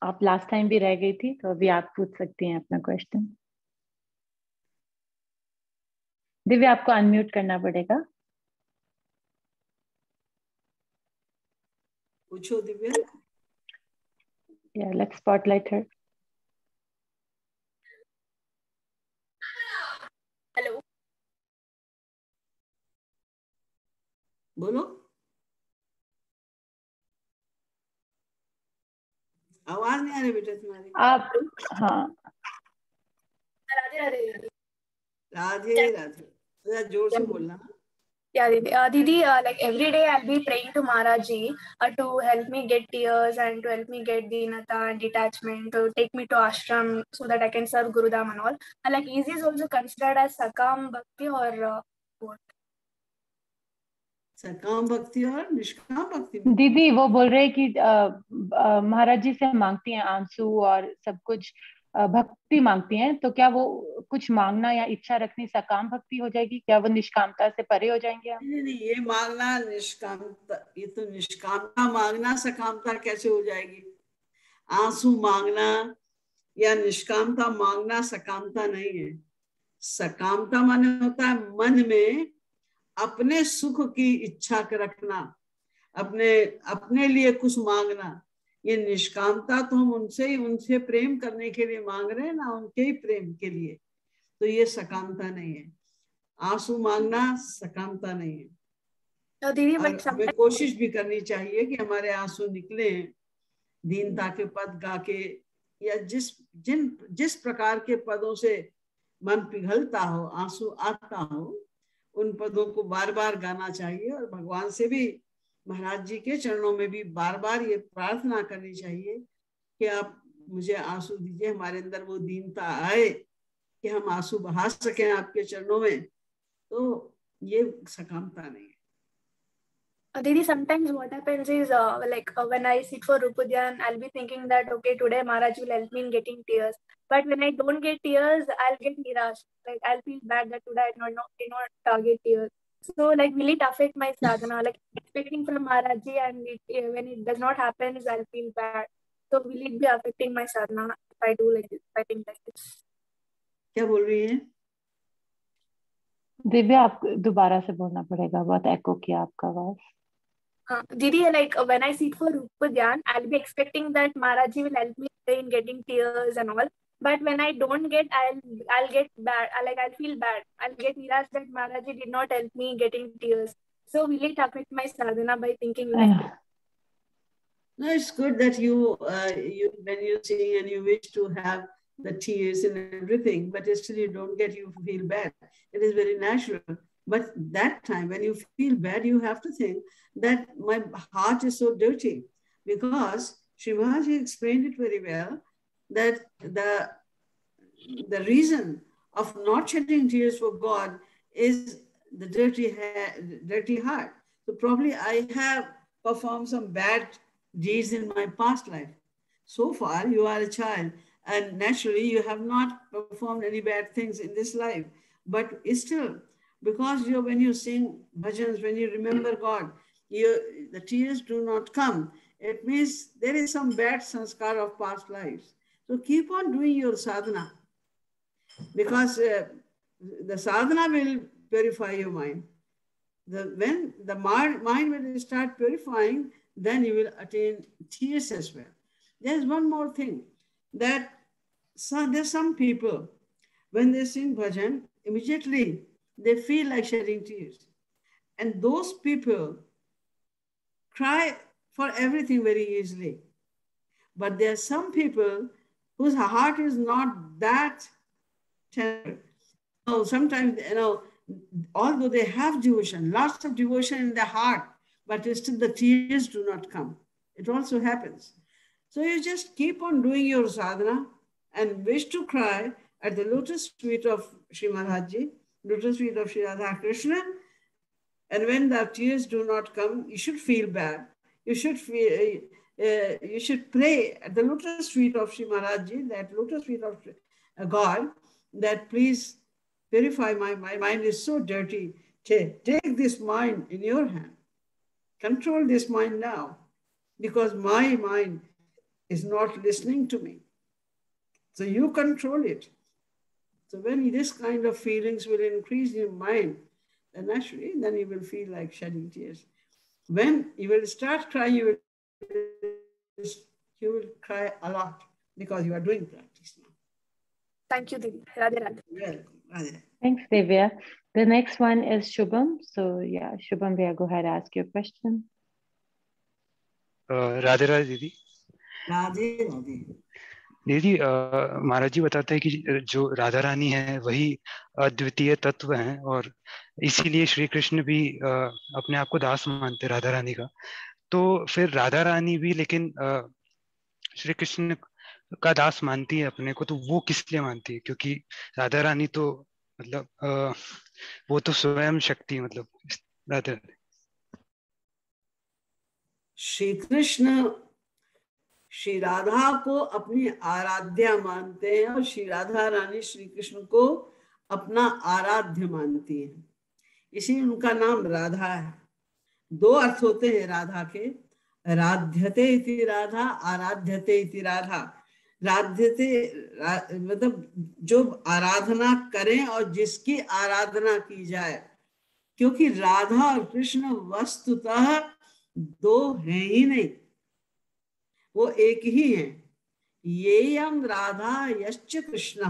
आप लास्ट टाइम भी रह गई थी, तो अभी आप पूछ सकती हैं अपना क्वेश्चन। दिव्या, आपको अनम्यूट करना पड़ेगा। पूछो Divya. Yeah, let's spotlight her. Hello, बोलो, आवाज नहीं आ रही बेटा तुम्हारी। आप, हाँ, राधे राधे। राधे राधे, जरा जोर से बोलना। Yeah, Didi, like every day I'll be praying to Maharaji to help me get tears and to help me get dinata and detachment, to take me to ashram so that I can serve Gurudam and all. And like easy is also considered as sakam bhakti or what? सकाम भक्ति और निष्काम भक्ति। दीदी वो बोल रहे कि महाराज जी से मांगती हैं आंसू और सब कुछ, भक्ति मांगती हैं, तो क्या वो कुछ मांगना या इच्छा रखनी सकाम भक्ति हो जाएगी? क्या वो निष्कामता से परे हो जाएंगे हम? नहीं, ये मांगना निष्कामता, ये तो निष्कामता मांगना सकामता कैसे हो जाएगी? आंसू मांगना या निष्कामता मांगना सकामता नहीं है। सकामता माने होता है मन में अपने सुख की इच्छा रखना, अपने लिए कुछ मांगना। ये निष्कामता तो हम उनसे प्रेम करने के लिए मांग रहे हैं ना, उनके ही प्रेम के लिए, तो ये सकामता नहीं है। आंसू मांगना सकामता नहीं है। तो दीदी हमें कोशिश भी करनी चाहिए कि हमारे आंसू निकले दीनता के पद गा के, या जिस प्रकार के पदों से मन पिघलता हो, आंसू आता हो, उन पदों को बार बार गाना चाहिए। और भगवान से भी, महाराज जी के चरणों में भी बार बार ये प्रार्थना करनी चाहिए कि आप मुझे आंसू दीजिए, हमारे अंदर वो दीनता आए कि हम आंसू बहा सकें आपके चरणों में। तो ये सकामता नहीं है। Didi, sometimes what happens is when I sit for Rupudhyan, I'll be thinking that okay, today Maharaj will help me in getting tears. But when I don't get tears, I'll get nirash. Like I'll feel bad that today I did not get tears. So like, will it affect my sadhana? Like expecting from Maharaj ji, and when it does not happen, I'll feel bad. So will it be affecting my sadhana if I do like this? If I think like this. क्या बोल रही है दिव्या? आप दोबारा से बोलना पड़ेगा, बहुत एको किया आपका आवाज। Didi, like when I sit for Rupudhyan, I'll be expecting that Maharaj ji will help me in getting tears and all. But when I don't get, I'll get bad. I'll feel bad. I'll get nirash that Maharaj ji did not help me getting tears. So will it affect my sadhana by thinking like that? No, it's good that you when you sing and you wish to have the tears and everything, but still you don't get, you feel bad. It is very natural. But that time when you feel bad, you have to think that my heart is so dirty, because Shivaji explained it very well, that the reason of not shedding tears for God is the dirty heart. So probably I have performed some bad deeds in my past life. So far, you are a child, and naturally you have not performed any bad things in this life. But still, because when you sing bhajans, when you remember God, the tears do not come. It means there is some bad sanskar of past lives. So keep on doing your sadhana. because the sadhana will purify your mind. When the mind will start purifying, then you will attain tears as well. There's one more thing, that there's some people, when they sing bhajan, immediately they feel like shedding tears. And those people cry for everything very easily. But there are some people whose heart is not that tender. Sometimes, although they have devotion, lots of devotion in their heart, but still the tears do not come. It also happens. So you just keep on doing your sadhana and wish to cry at the lotus feet of Sri Maharaj, lotus feet of Sri Radha Krishna. And when the tears do not come, you should feel bad. You should pray at the lotus feet of Sri Maharaj, that lotus feet of God, that please purify my mind is so dirty. Take this mind in your hand. Control this mind now, because my mind is not listening to me. So you control it. So when this kind of feelings will increase in your mind, then naturally, then you will feel like shedding tears. When you will start crying, you will cry a lot, because you are doing practice now. Thank you, Didi. Radhe Radhe. Welcome. Radhe. Thanks, Divya. The next one is Shubham. So yeah, Shubham, go ahead and ask your question. Radhe Radhe दीदी. राधे राधे. दीदी, महाराज जी बताते हैं कि जो राधा रानी है वही अद्वितीय तत्व हैं, और इसीलिए श्री कृष्ण भी अपने आप को दास मानते राधा रानी का. तो फिर राधा रानी भी लेकिन श्री कृष्ण का दास मानती है अपने को, तो वो किस लिए मानती है? क्योंकि राधा रानी तो मतलब वो तो स्वयं शक्ति, मतलब राधा. श्री कृष्ण श्री राधा को अपनी आराध्या मानते हैं, और श्री राधा रानी श्री कृष्ण को अपना आराध्य मानती हैं. इसीलिए उनका नाम राधा है. दो अर्थ होते हैं राधा के, राध्यते इति राधा, आराध्यते इति राधा. राध्यते मतलब जो आराधना करें और जिसकी आराधना की जाए, क्योंकि राधा और कृष्ण वस्तुतः दो हैं ही नहीं, वो एक ही है. येयम राधा यश्च कृष्ण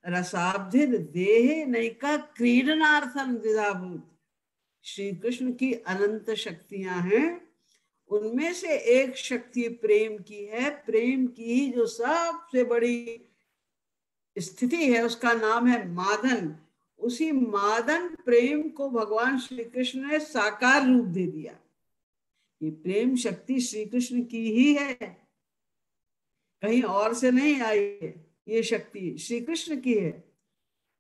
रसाब्धिर देहे नैका क्रीडनार्थम द्विधाभूत. श्री कृष्ण की अनंत शक्तियां हैं, उनमें से एक शक्ति प्रेम की है. प्रेम की जो सबसे बड़ी स्थिति है उसका नाम है मादन. उसी मादन प्रेम को भगवान श्री कृष्ण ने साकार रूप दे दिया. ये प्रेम शक्ति श्री कृष्ण की ही है, कहीं और से नहीं आई है. ये शक्ति श्री कृष्ण की है.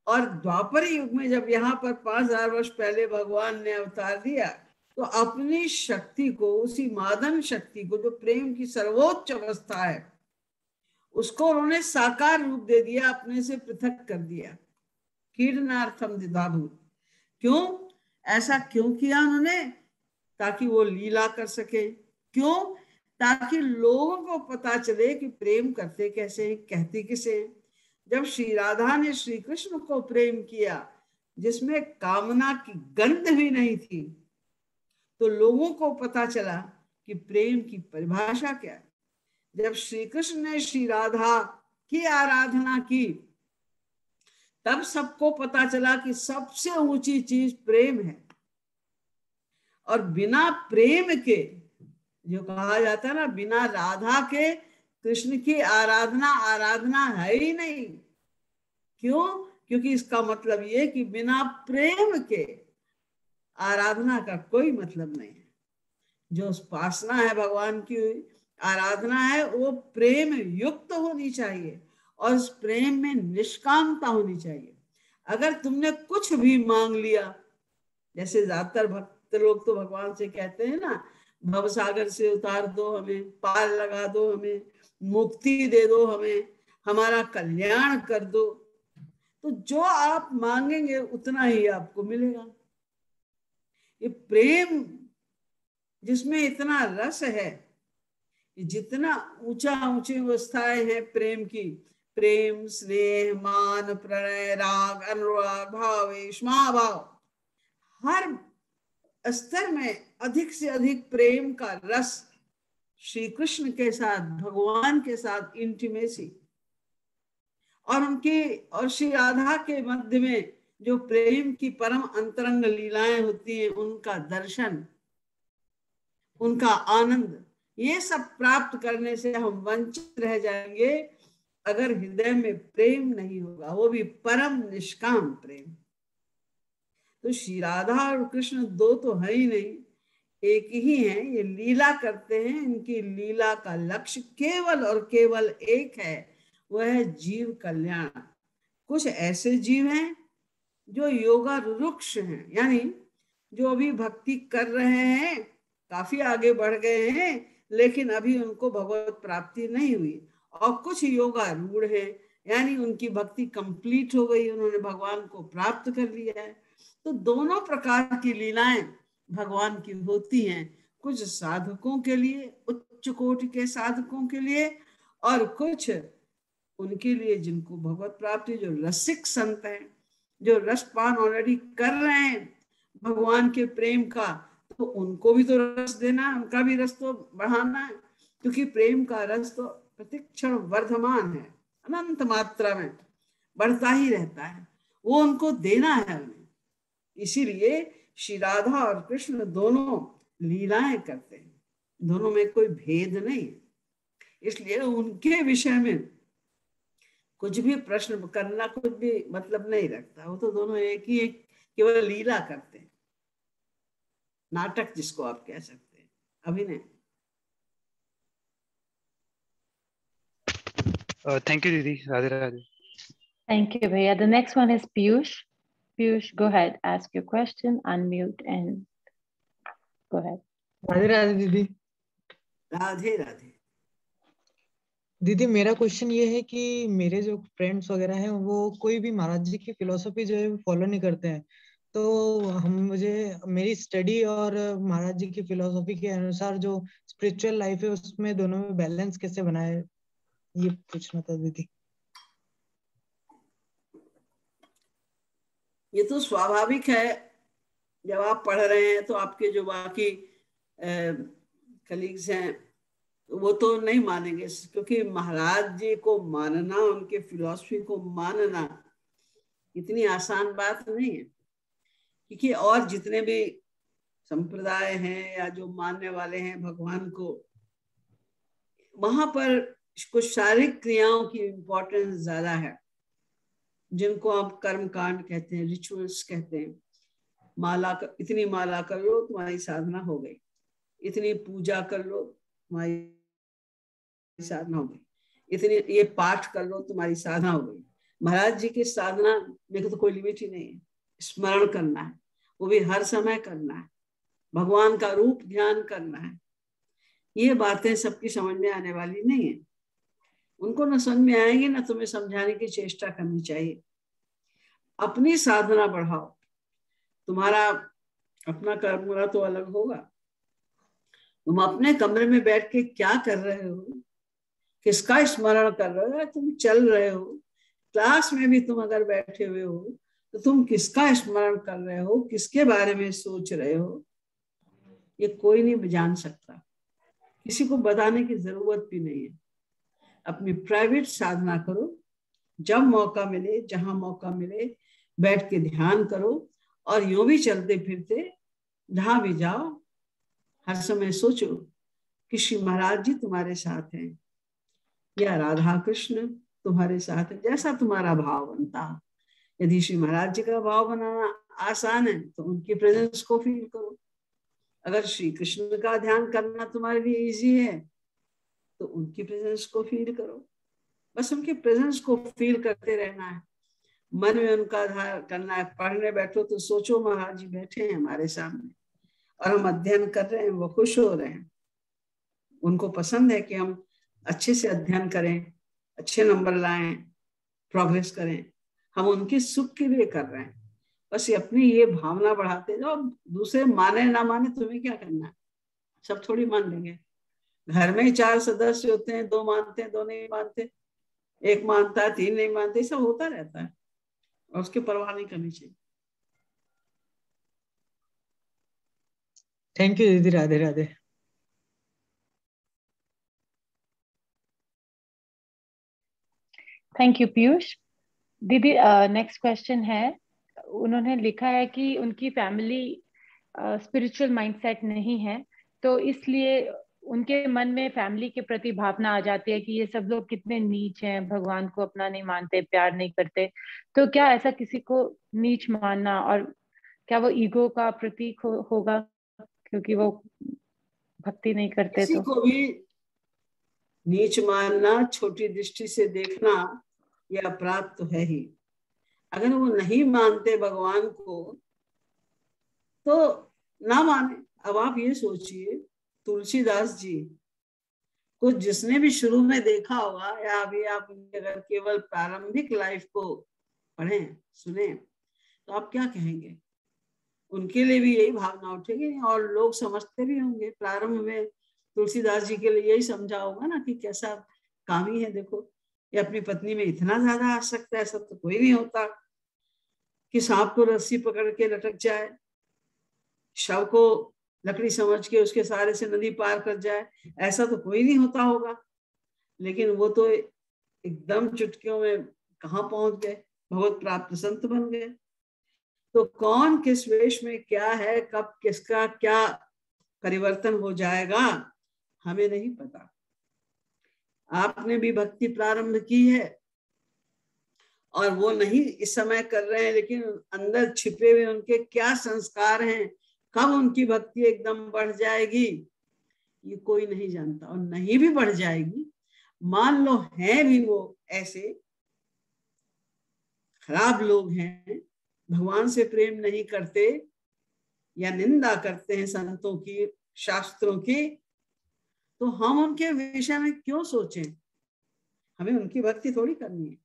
और द्वापर युग में जब यहाँ पर 5000 वर्ष पहले भगवान ने अवतार दिया, तो अपनी शक्ति को, उसी मादन शक्ति को जो प्रेम की सर्वोच्च अवस्था है, उसको उन्होंने साकार रूप दे दिया, अपने से पृथक कर दिया. कीर्तनार्थम द्विधाभूत. क्यों ऐसा क्यों किया उन्होंने? ताकि वो लीला कर सके. क्यों? ताकि लोगों को पता चले कि प्रेम करते कैसे हैं, कहते किसे. जब श्री राधा ने श्री कृष्ण को प्रेम किया जिसमें कामना की गंध भी नहीं थी, तो लोगों को पता चला कि प्रेम की परिभाषा क्या है. जब श्री कृष्ण ने श्री राधा की आराधना की, तब सबको पता चला कि सबसे ऊंची चीज प्रेम है. और बिना प्रेम के, जो कहा जाता है ना, बिना राधा के कृष्ण की आराधना है ही नहीं. क्यों? क्योंकि इसका मतलब ये कि बिना प्रेम के आराधना का कोई मतलब नहीं है. जो उपासना है, भगवान की आराधना है, वो प्रेम युक्त होनी चाहिए, और उस प्रेम में निष्कामता होनी चाहिए. अगर तुमने कुछ भी मांग लिया, जैसे ज्यादातर भक्त लोग तो भगवान से कहते हैं ना, भवसागर से उतार दो हमें, पार लगा दो हमें, मुक्ति दे दो हमें, हमारा कल्याण कर दो, तो जो आप मांगेंगे उतना ही आपको मिलेगा. ये प्रेम जिसमें इतना रस है, जितना ऊंची अवस्थाएं हैं प्रेम की, प्रेम, स्नेह, मान, प्रणय, राग, अनुराग, भावेश, महाभाव, हर स्तर में अधिक से अधिक प्रेम का रस श्री कृष्ण के साथ, भगवान के साथ इंटीमेसी, और उनके और श्री राधा के मध्य में जो प्रेम की परम अंतरंग लीलाएं होती हैं, उनका दर्शन, उनका आनंद, ये सब प्राप्त करने से हम वंचित रह जाएंगे अगर हृदय में प्रेम नहीं होगा, वो भी परम निष्काम प्रेम। तो श्री राधा और कृष्ण दो तो है ही नहीं, एक ही हैं। ये लीला करते हैं, इनकी लीला का लक्ष्य केवल और केवल एक है, वह है जीव कल्याण। कुछ ऐसे जीव हैं जो योगा रुक्ष हैं, यानी जो अभी भक्ति कर रहे हैं, काफी आगे बढ़ गए हैं, लेकिन अभी उनको भगवत प्राप्ति नहीं हुई। और कुछ योगा रूढ़ है, यानी उनकी भक्ति कंप्लीट हो गई, उन्होंने भगवान को प्राप्त कर लिया है। तो दोनों प्रकार की लीलाएं भगवान की होती हैं, कुछ साधकों के लिए, उच्च कोटि के साधकों के लिए, और कुछ उनके लिए जिनको भगवत प्राप्ति, जो रसिक संत हैं, जो रसपान ऑलरेडी कर रहे हैं भगवान के प्रेम का, तो उनको भी तो रस देना है, उनका भी रस तो बढ़ाना है, क्योंकि प्रेम का रस तो प्रतिक्षण वर्धमान है, अनंत मात्रा में बढ़ता ही रहता है, वो उनको देना है उन्हें। इसीलिए श्री राधा और कृष्ण दोनों लीलाएं करते हैं, दोनों में कोई भेद नहीं, इसलिए उनके विषय में कुछ भी प्रश्न करना कुछ भी मतलब नहीं रखता। वो तो दोनों एक ही, एक केवल लीला करते हैं, नाटक जिसको आप कह सकते हैं, अभिनय। थैंक यू दीदी, Radhe Radhe. Thank you, Bhaiya. The next one is Piyush. Piyush, go ahead, ask your question, unmute and go ahead. Radhe Radhe दीदी। राधे राधे। दीदी मेरा क्वेश्चन ये है कि मेरे जो फ्रेंड्स वगैरह हैं वो कोई भी महाराज जी की फिलोसफी जो है वो फॉलो नहीं करते हैं, तो मेरी स्टडी और महाराज जी की फिलोसफी के अनुसार जो स्पिरिचुअल लाइफ है उसमें दोनों में बैलेंस कैसे बनाए, ये पूछना था दीदी। ये तो स्वाभाविक है, जब आप पढ़ रहे हैं तो आपके जो बाकी कलीग्स हैं वो तो नहीं मानेंगे, क्योंकि महाराज जी को मानना, उनके फिलॉसफी को मानना इतनी आसान बात नहीं है, क्योंकि और जितने भी संप्रदाय हैं या जो मानने वाले हैं भगवान को, वहां पर कुछ शारीरिक क्रियाओं की इम्पोर्टेंस ज्यादा है, जिनको आप कर्म कांड कहते हैं, रिचुअल्स कहते हैं। इतनी माला कर लो तुम्हारी साधना हो गई, इतनी पूजा कर लो तुम्हारी साधना हो गई, इतनी ये पाठ कर लो तुम्हारी साधना हो गई। महाराज जी की साधना में तो कोई लिमिट ही नहीं है, स्मरण करना है, वो भी हर समय करना है, भगवान का रूप ध्यान करना है। ये बातें सबकी समझ में आने वाली नहीं है, उनको न समझ में आएगी, न तुम्हें समझाने की चेष्टा करनी चाहिए। अपनी साधना बढ़ाओ, तुम्हारा अपना कर्म तो अलग होगा, तुम अपने कमरे में बैठ के क्या कर रहे हो, किसका स्मरण कर रहे हो, तुम चल रहे हो, क्लास में भी तुम अगर बैठे हुए हो तो तुम किसका स्मरण कर रहे हो, किसके बारे में सोच रहे हो, ये कोई नहीं जान सकता, किसी को बताने की जरूरत भी नहीं है। अपनी प्राइवेट साधना करो, जब मौका मिले, जहां मौका मिले बैठ के ध्यान करो, और यूं भी चलते फिरते जहां भी जाओ हर समय सोचो कि श्री महाराज जी तुम्हारे साथ हैं या राधा कृष्ण तुम्हारे साथ है, जैसा तुम्हारा भाव बनता है। यदि श्री महाराज जी का भाव बनाना आसान है तो उनकी प्रेजेंस को फील करो, अगर श्री कृष्ण का ध्यान करना तुम्हारे लिए इजी है तो उनकी प्रेजेंस को फील करो। बस उनकी प्रेजेंस को फील करते रहना है, मन में उनका ध्यान करना है। पढ़ने बैठो तो सोचो महाराज जी बैठे हैं हमारे सामने और हम अध्ययन कर रहे हैं, वो खुश हो रहे हैं, उनको पसंद है कि हम अच्छे से अध्ययन करें, अच्छे नंबर लाएं, प्रोग्रेस करें, हम उनके सुख के लिए कर रहे हैं। बस अपनी ये भावना बढ़ाते जाओ, दूसरे माने ना माने तुम्हें क्या करना है, सब थोड़ी मान लेंगे। घर में ही 4 सदस्य होते हैं, 2 मानते हैं 2 नहीं मानते, एक मानता है, 3 नहीं मानते, सब होता रहता है और उसकी परवाह नहीं करनी चाहिए। थैंक यू दीदी, राधे राधे। Thank you Piyush. दीदी नेक्स्ट क्वेश्चन है, उन्होंने लिखा है कि उनकी फैमिली स्पिरिचुअल माइंडसेट नहीं है, तो इसलिए उनके मन में फैमिली के प्रति भावना आ जाती है कि ये सब लोग कितने नीच हैं, भगवान को अपना नहीं मानते, प्यार नहीं करते। तो क्या ऐसा किसी को नीच मानना, और क्या वो ईगो का प्रतीक होगा क्योंकि वो भक्ति नहीं करते? किसी तो को भी नीच मानना, छोटी दृष्टि से देखना, यह अपराध तो है ही। अगर वो नहीं मानते भगवान को तो ना माने। अब आप ये सोचिए, तुलसीदास जी को जिसने भी शुरू में देखा होगा, या अभी आप अगर केवल प्रारंभिक लाइफ को पढ़ें सुने तो आप क्या कहेंगे? उनके लिए भी यही भावना उठेगी और लोग समझते भी होंगे। प्रारंभ में तुलसीदास जी के लिए यही समझा होगा ना कि कैसा कामी है, देखो ये अपनी पत्नी में इतना ज्यादा आ सकता है, ऐसा तो कोई नहीं होता कि सांप को रस्सी पकड़ के लटक जाए, शव को लकड़ी समझ के उसके सहारे से नदी पार कर जाए, ऐसा तो कोई नहीं होता होगा। लेकिन वो तो एकदम चुटकियों में कहाँ पहुंच गए, भगवत प्राप्त संत बन गए। तो कौन किस वेश में क्या है, कब किसका क्या परिवर्तन हो जाएगा हमें नहीं पता। आपने भी भक्ति प्रारंभ की है और वो नहीं इस समय कर रहे हैं, लेकिन अंदर छिपे हुए उनके क्या संस्कार हैं, कब उनकी भक्ति एकदम बढ़ जाएगी ये कोई नहीं जानता। और नहीं भी बढ़ जाएगी, मान लो हैं भी वो ऐसे खराब लोग हैं, भगवान से प्रेम नहीं करते या निंदा करते हैं संतों की, शास्त्रों की, तो हम उनके विषय में क्यों सोचें? हमें उनकी भक्ति थोड़ी करनी है,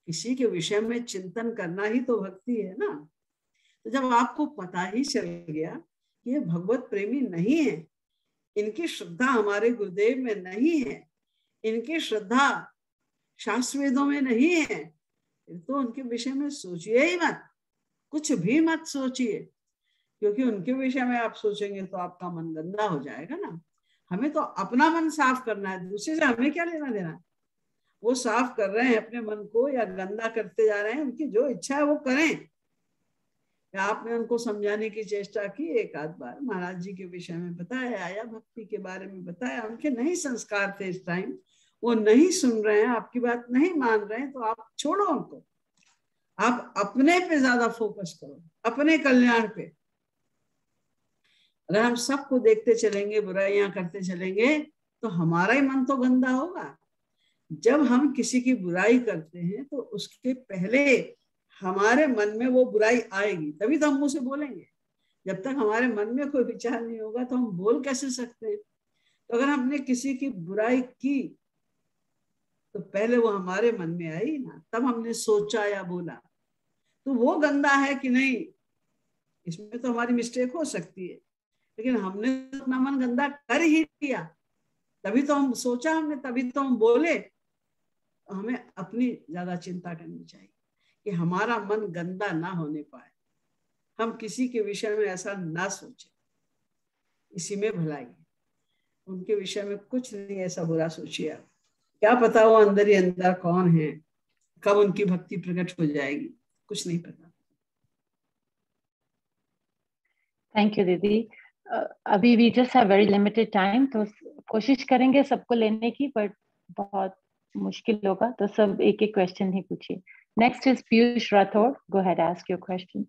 किसी के विषय में चिंतन करना ही तो भक्ति है ना। तो जब आपको पता ही चल गया कि ये भगवत प्रेमी नहीं है, इनकी श्रद्धा हमारे गुरुदेव में नहीं है, इनकी श्रद्धा शास्त्र वेदों में नहीं है, तो उनके विषय में सोचिए ही मत, कुछ भी मत सोचिए, क्योंकि उनके विषय में आप सोचेंगे तो आपका मन गंदा हो जाएगा ना। हमें तो अपना मन साफ करना है, दूसरे से हमें क्या लेना देना। वो साफ कर रहे हैं अपने मन को या गंदा करते जा रहे हैं, उनकी जो इच्छा है वो करें। आपने उनको समझाने की चेष्टा की एक आध बार, महाराज जी के विषय में बताया या भक्ति के बारे में बताया, उनके नहीं संस्कार थे इस टाइम, वो नहीं सुन रहे हैं, आपकी बात नहीं मान रहे हैं, तो आप छोड़ो उनको, आप अपने पे ज्यादा फोकस करो, अपने कल्याण पे। अगर हम सबको देखते चलेंगे, बुराइयां करते चलेंगे, तो हमारा ही मन तो गंदा होगा। जब हम किसी की बुराई करते हैं तो उसके पहले हमारे मन में वो बुराई आएगी, तभी तो हम मुंह से बोलेंगे। जब तक हमारे मन में कोई विचार नहीं होगा तो हम बोल कैसे सकते हैं? तो अगर हमने किसी की बुराई की तो पहले वो हमारे मन में आई ना, तब हमने सोचा या बोला, तो वो गंदा है कि नहीं, इसमें तो हमारी मिस्टेक हो सकती है, लेकिन हमने अपना मन गंदा कर ही दिया, तभी तो हम सोचा हमने, तभी तो हम बोले। तो हमें अपनी ज्यादा चिंता करनी चाहिए कि हमारा मन गंदा ना होने पाए, हम किसी के विषय में ऐसा ना सोचें, इसी में भलाई है। उनके विषय में कुछ नहीं ऐसा बुरा सोचिए आप, क्या पता वो अंदर ही अंदर कौन है, कब उनकी भक्ति प्रकट हो जाएगी, कुछ नहीं पता। थैंक यू दीदी। अभी we just have very limited time, तो कोशिश करेंगे सबको लेने की, बट बहुत मुश्किल होगा, तो सब एक एक क्वेश्चन ही पूछिए। Next is Piyush Rathore, go ahead, ask your question.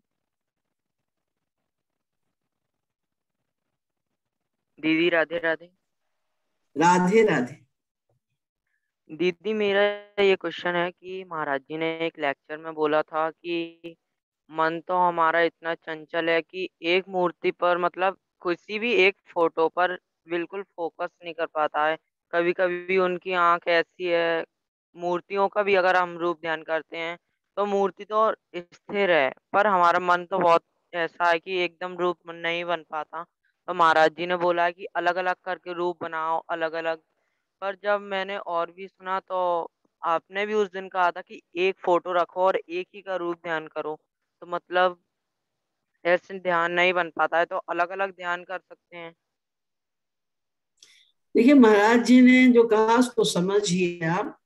दीदी राधे राधे। राधे राधे। दीदी मेरा ये क्वेश्चन है कि महाराज जी ने एक लेक्चर में बोला था कि मन तो हमारा इतना चंचल है कि एक मूर्ति पर मतलब किसी भी एक फोटो पर बिल्कुल फोकस नहीं कर पाता है। कभी कभी उनकी आंख ऐसी है, मूर्तियों का भी अगर हम रूप ध्यान करते हैं तो मूर्ति तो स्थिर है, पर हमारा मन तो बहुत ऐसा है कि एकदम रूप नहीं बन पाता। तो महाराज जी ने बोला है कि अलग अलग करके रूप बनाओ अलग अलग। पर जब मैंने और भी सुना तो आपने भी उस दिन कहा था कि एक फोटो रखो और एक ही का रूप ध्यान करो, तो मतलब ऐसे ध्यान नहीं बन पाता है, तो अलग अलग ध्यान कर सकते हैं। देखिए, महाराज जी ने जो कहा उसको समझिए आप,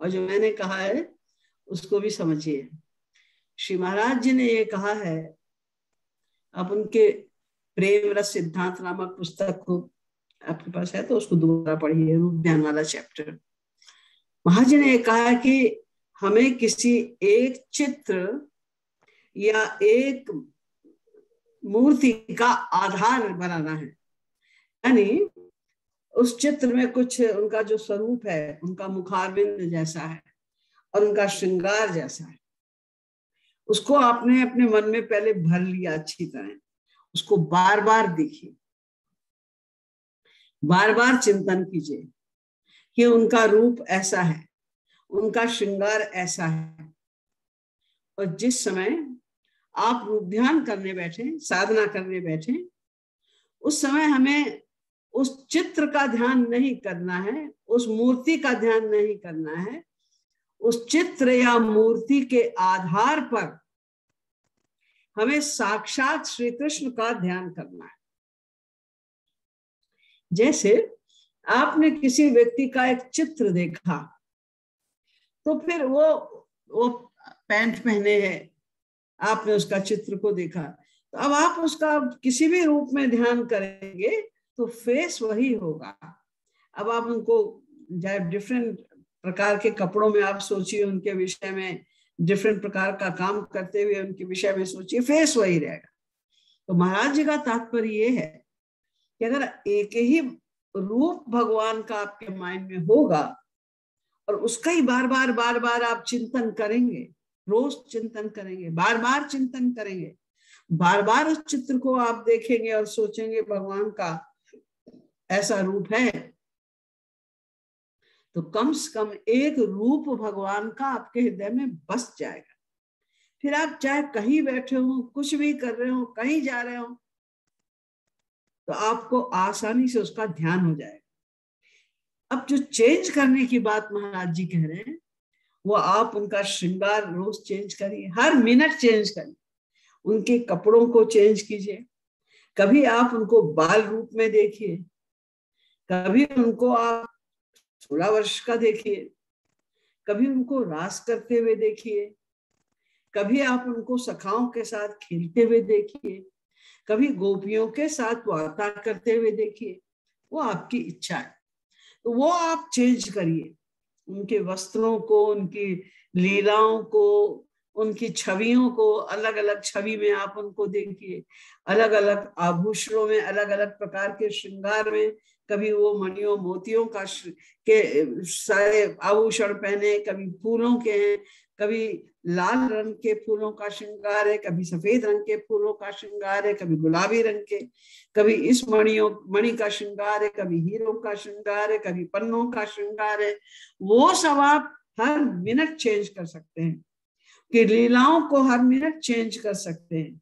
और जो मैंने कहा है उसको भी समझिए। श्री महाराज जी ने ये कहा है, आप उनके प्रेम रस सिद्धांत नामक पुस्तक को आपके पास है तो उसको दोबारा पढ़िए, रूप ध्यान वाला चैप्टर। महाराज जी ने ये कहा है कि हमें किसी एक चित्र या एक मूर्ति का आधार बनाना है, यानी उस चित्र में कुछ उनका जो स्वरूप है, उनका मुखारविंद जैसा है और उनका श्रृंगार जैसा है, उसको आपने अपने मन में पहले भर लिया अच्छी तरह। उसको बार बार देखिए, बार बार चिंतन कीजिए कि उनका रूप ऐसा है, उनका श्रृंगार ऐसा है। और जिस समय आप रूप ध्यान करने बैठे, साधना करने बैठे, उस समय हमें उस चित्र का ध्यान नहीं करना है, उस मूर्ति का ध्यान नहीं करना है। उस चित्र या मूर्ति के आधार पर हमें साक्षात श्री कृष्ण का ध्यान करना है। जैसे आपने किसी व्यक्ति का एक चित्र देखा, तो फिर वो पैंट पहने हैं, आपने उसका चित्र को देखा, तो अब आप उसका किसी भी रूप में ध्यान करेंगे तो फेस वही होगा। अब आप उनको डिफरेंट प्रकार के कपड़ों में आप सोचिए, उनके विषय में डिफरेंट प्रकार का काम करते हुए उनके विषय में सोचिए, फेस वही रहेगा। तो महाराज जी का तात्पर्य ये है कि अगर एक ही रूप भगवान का आपके माइंड में होगा और उसका ही बार बार आप चिंतन करेंगे, रोज चिंतन करेंगे, बार बार चिंतन करेंगे, बार बार उस चित्र को आप देखेंगे और सोचेंगे भगवान का ऐसा रूप है, तो कम से कम एक रूप भगवान का आपके हृदय में बस जाएगा। फिर आप चाहे कहीं बैठे हो, कुछ भी कर रहे हो, कहीं जा रहे हो, तो आपको आसानी से उसका ध्यान हो जाएगा। अब जो चेंज करने की बात महाराज जी कह रहे हैं, वो आप उनका श्रृंगार रोज चेंज करिए, हर मिनट चेंज करिए, उनके कपड़ों को चेंज कीजिए। कभी आप उनको बाल रूप में देखिए, कभी उनको आप 16 वर्ष का देखिए, कभी उनको रास करते हुए देखिए, कभी आप उनको सखाओं के साथ खेलते हुए देखिए, कभी गोपियों के साथ वार्ता करते हुए देखिए। वो आपकी इच्छा है, तो वो आप चेंज करिए। उनके वस्त्रों को, उनकी लीलाओं को, उनकी छवियों को, अलग अलग छवि में आप उनको देखिए, अलग अलग आभूषणों में, अलग अलग प्रकार के श्रृंगार में। कभी वो मणियों मोतियों का के सारे आभूषण पहने, कभी फूलों के हैं, कभी लाल रंग के फूलों का श्रृंगार है, कभी सफेद रंग के फूलों का श्रृंगार है, कभी गुलाबी रंग के, कभी इस मणि का श्रृंगार है, कभी हीरों का श्रृंगार है, कभी पन्नों का श्रृंगार है। वो सब आप हर मिनट चेंज कर सकते हैं, कि लीलाओं को हर मिनट चेंज कर सकते हैं।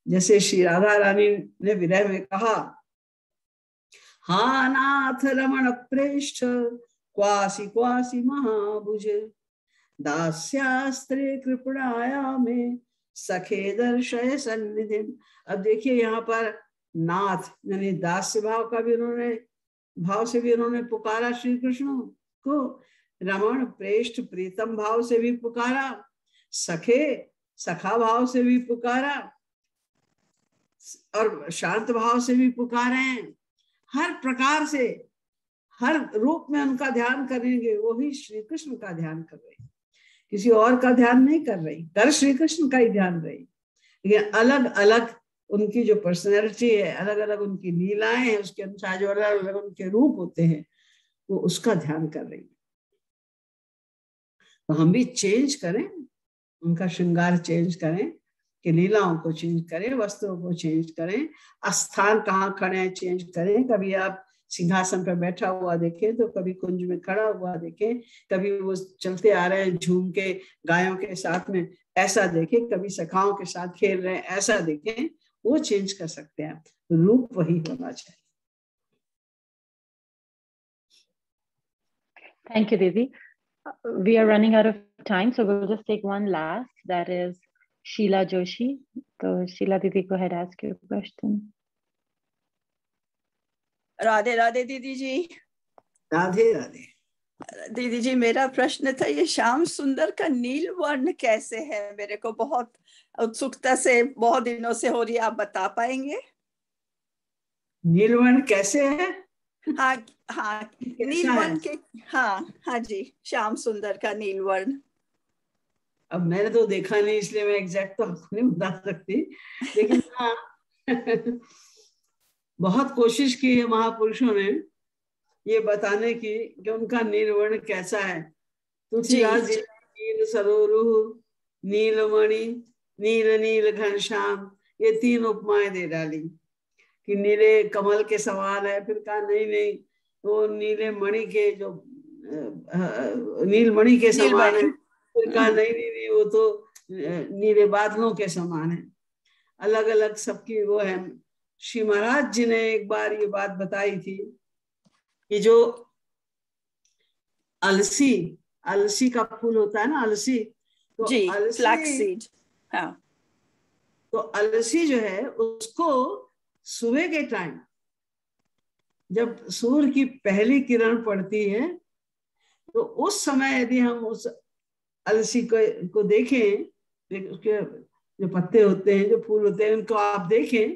जैसे श्री राधा रानी ने विरह में कहा, हा नाथ रमण प्रेष्ठ क्वासी क्वासी महाभुज दास्यास्त्रे कृपणाया में सखे दर्शय सन्निधि। अब देखिए यहाँ पर नाथ यानी दास्य भाव का भी उन्होंने भाव से भी उन्होंने पुकारा श्री कृष्ण को, रमण प्रेष्ठ प्रीतम भाव से भी पुकारा, सखे सखा भाव से भी पुकारा, और शांत भाव से भी पुकारे हैं। हर प्रकार से हर रूप में उनका ध्यान करेंगे, वो ही श्री कृष्ण का ध्यान कर रहे हैं, किसी और का ध्यान नहीं कर रही, कर श्री कृष्ण का ही ध्यान रही। लेकिन अलग अलग उनकी जो पर्सनैलिटी है, अलग अलग उनकी लीलाएं हैं, उसके अनुसार जो अलग अलग उनके रूप होते हैं, वो उसका ध्यान कर रही है। तो हम भी चेंज करें, उनका श्रृंगार चेंज करें, कि लीलाओं को चेंज करें, वस्त्रों को चेंज करें, स्थान कहाँ खड़े हैं चेंज करें। कभी आप सिंहासन पर बैठा हुआ देखें तो कभी कुंज में खड़ा हुआ देखें, कभी वो चलते आ रहे हैं झूम के गायों के साथ में ऐसा देखें, कभी सखाओं के साथ खेल रहे हैं ऐसा देखें, वो चेंज कर सकते हैं। रूप वही होना चाहिए। थैंक यू दीदी। We are running out of time, so we'll just take one last. That is Sheila Joshi. So Sheila Didi, go ahead, ask your question. Radhe Radhe दीदी जी। राधे राधे दीदी जी, मेरा प्रश्न था ये श्याम सुंदर का नील वर्ण कैसे है? मेरे को बहुत उत्सुकता से बहुत दिनों से हो रही है, आप बता पाएंगे? नील वर्ण कैसे है? हाँ हाँ, नील वर्ण के, हाँ जी, श्याम सुंदर का नील वर्ण। अब मैंने तो देखा नहीं, इसलिए मैं एग्जैक्ट तो आपको नहीं बता सकती, लेकिन हाँ बहुत कोशिश की है महापुरुषों ने ये बताने की कि उनका नील वर्ण कैसा है। तुलसीदास जी नील सरोरुह, नीलमणि, नील नील घनश्याम, ये 3 उपमाएं दे डाली कि नीले कमल के समान है। फिर कहा नहीं वो नीले मणि के जो नीलमणि के समान है। फिर कहा नहीं वो तो नीले बादलों के समान है। अलग अलग सबकी वो है। श्री महाराज जी ने एक बार ये बात बताई थी कि जो अलसी का फूल होता है ना, अलसी, तो जी, फ्लैक्स सीड, हाँ, तो अलसी जो है उसको सुबह के टाइम जब सूर्य की पहली किरण पड़ती है तो उस समय यदि हम उस अलसी को देखें, उसके जो पत्ते होते हैं, जो फूल होते हैं, उनको आप देखें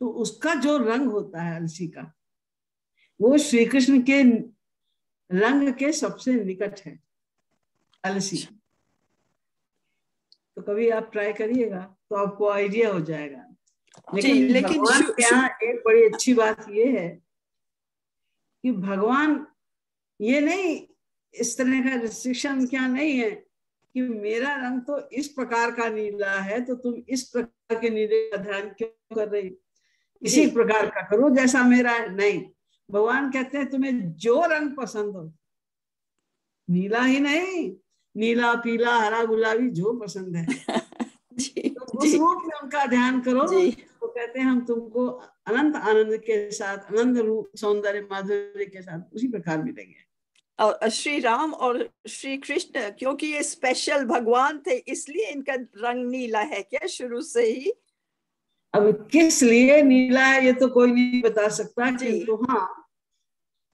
तो उसका जो रंग होता है अलसी का, वो श्री कृष्ण के रंग के सबसे निकट है अलसी। तो कभी आप ट्राई करिएगा तो आपको आइडिया हो जाएगा। लेकिन भगवान के यहाँ एक बड़ी अच्छी बात ये है कि भगवान ये नहीं, इस तरह का रिस्ट्रिक्शन क्या नहीं है कि मेरा रंग तो इस प्रकार का नीला है तो तुम इस प्रकार के नीले का ध्यान क्यों कर रही, इसी प्रकार का करो जैसा मेरा है। नहीं, भगवान कहते हैं तुम्हें जो रंग पसंद हो, नीला ही नहीं, नीला पीला हरा गुलाबी जो पसंद है तो उस रूप में उनका ध्यान करो। तो कहते हैं हम तुमको अनंत आनंद के साथ, अनंत रूप सौंदर्य माधुर्य के साथ उसी प्रकार मिलेंगे। और श्री राम और श्री कृष्ण क्योंकि ये स्पेशल भगवान थे इसलिए इनका रंग नीला है क्या शुरू से ही? अब किस लिए नीला है ये तो कोई नहीं बता सकता, किंतु हाँ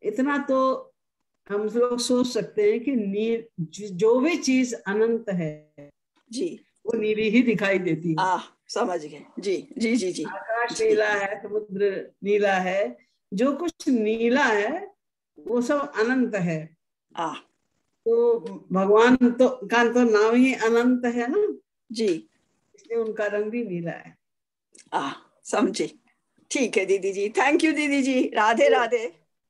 इतना तो हम लोग सोच सकते हैं कि नील जो भी चीज अनंत है जी वो नीली ही दिखाई देती है। समझ गए जी जी जी जी। आकाश नीला है, समुद्र नीला है, जो कुछ नीला है वो सब अनंत है। तो भगवान का तो नाम ही अनंत है ना जी, इसलिए उनका रंग भी नीला है। समझे। ठीक है दीदी जी, थैंक यू दीदी जी। राधे राधे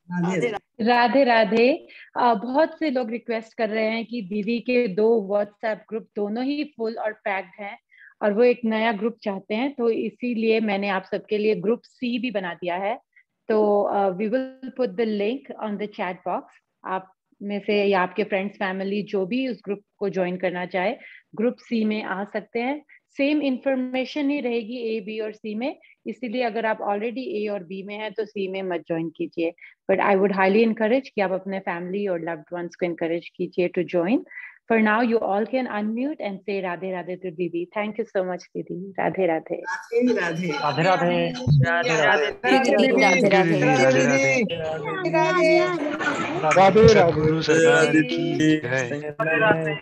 राधे राधे राधे। बहुत से लोग रिक्वेस्ट कर रहे हैं कि दीदी के 2 व्हाट्सएप ग्रुप दोनों ही फुल और पैक्ड हैं और वो एक नया ग्रुप चाहते हैं, तो इसीलिए मैंने आप सबके लिए ग्रुप सी भी बना दिया है। तो we will put the link on the chat box. आप में से या आपके फ्रेंड्स फैमिली जो भी उस ग्रुप को ज्वाइन करना चाहे ग्रुप सी में आ सकते हैं। सेम इंफॉर्मेशन ही रहेगी ए बी और सी में, इसीलिए अगर आप ऑलरेडी ए और बी में हैं तो सी में मत ज्वाइन कीजिए। But I would highly encourage कि आप अपने फैमिली और लव्ड वंस को इनकरेज कीजिए to join. For now, you all can unmute and say Radhe Radhe to Didi. Thank you so much, Didi. Radhe Radhe. Radhe Radhe. Radhe Radhe. Radhe Radhe Radhe Radhe. गुरु सरकार की जय। राधे राधे।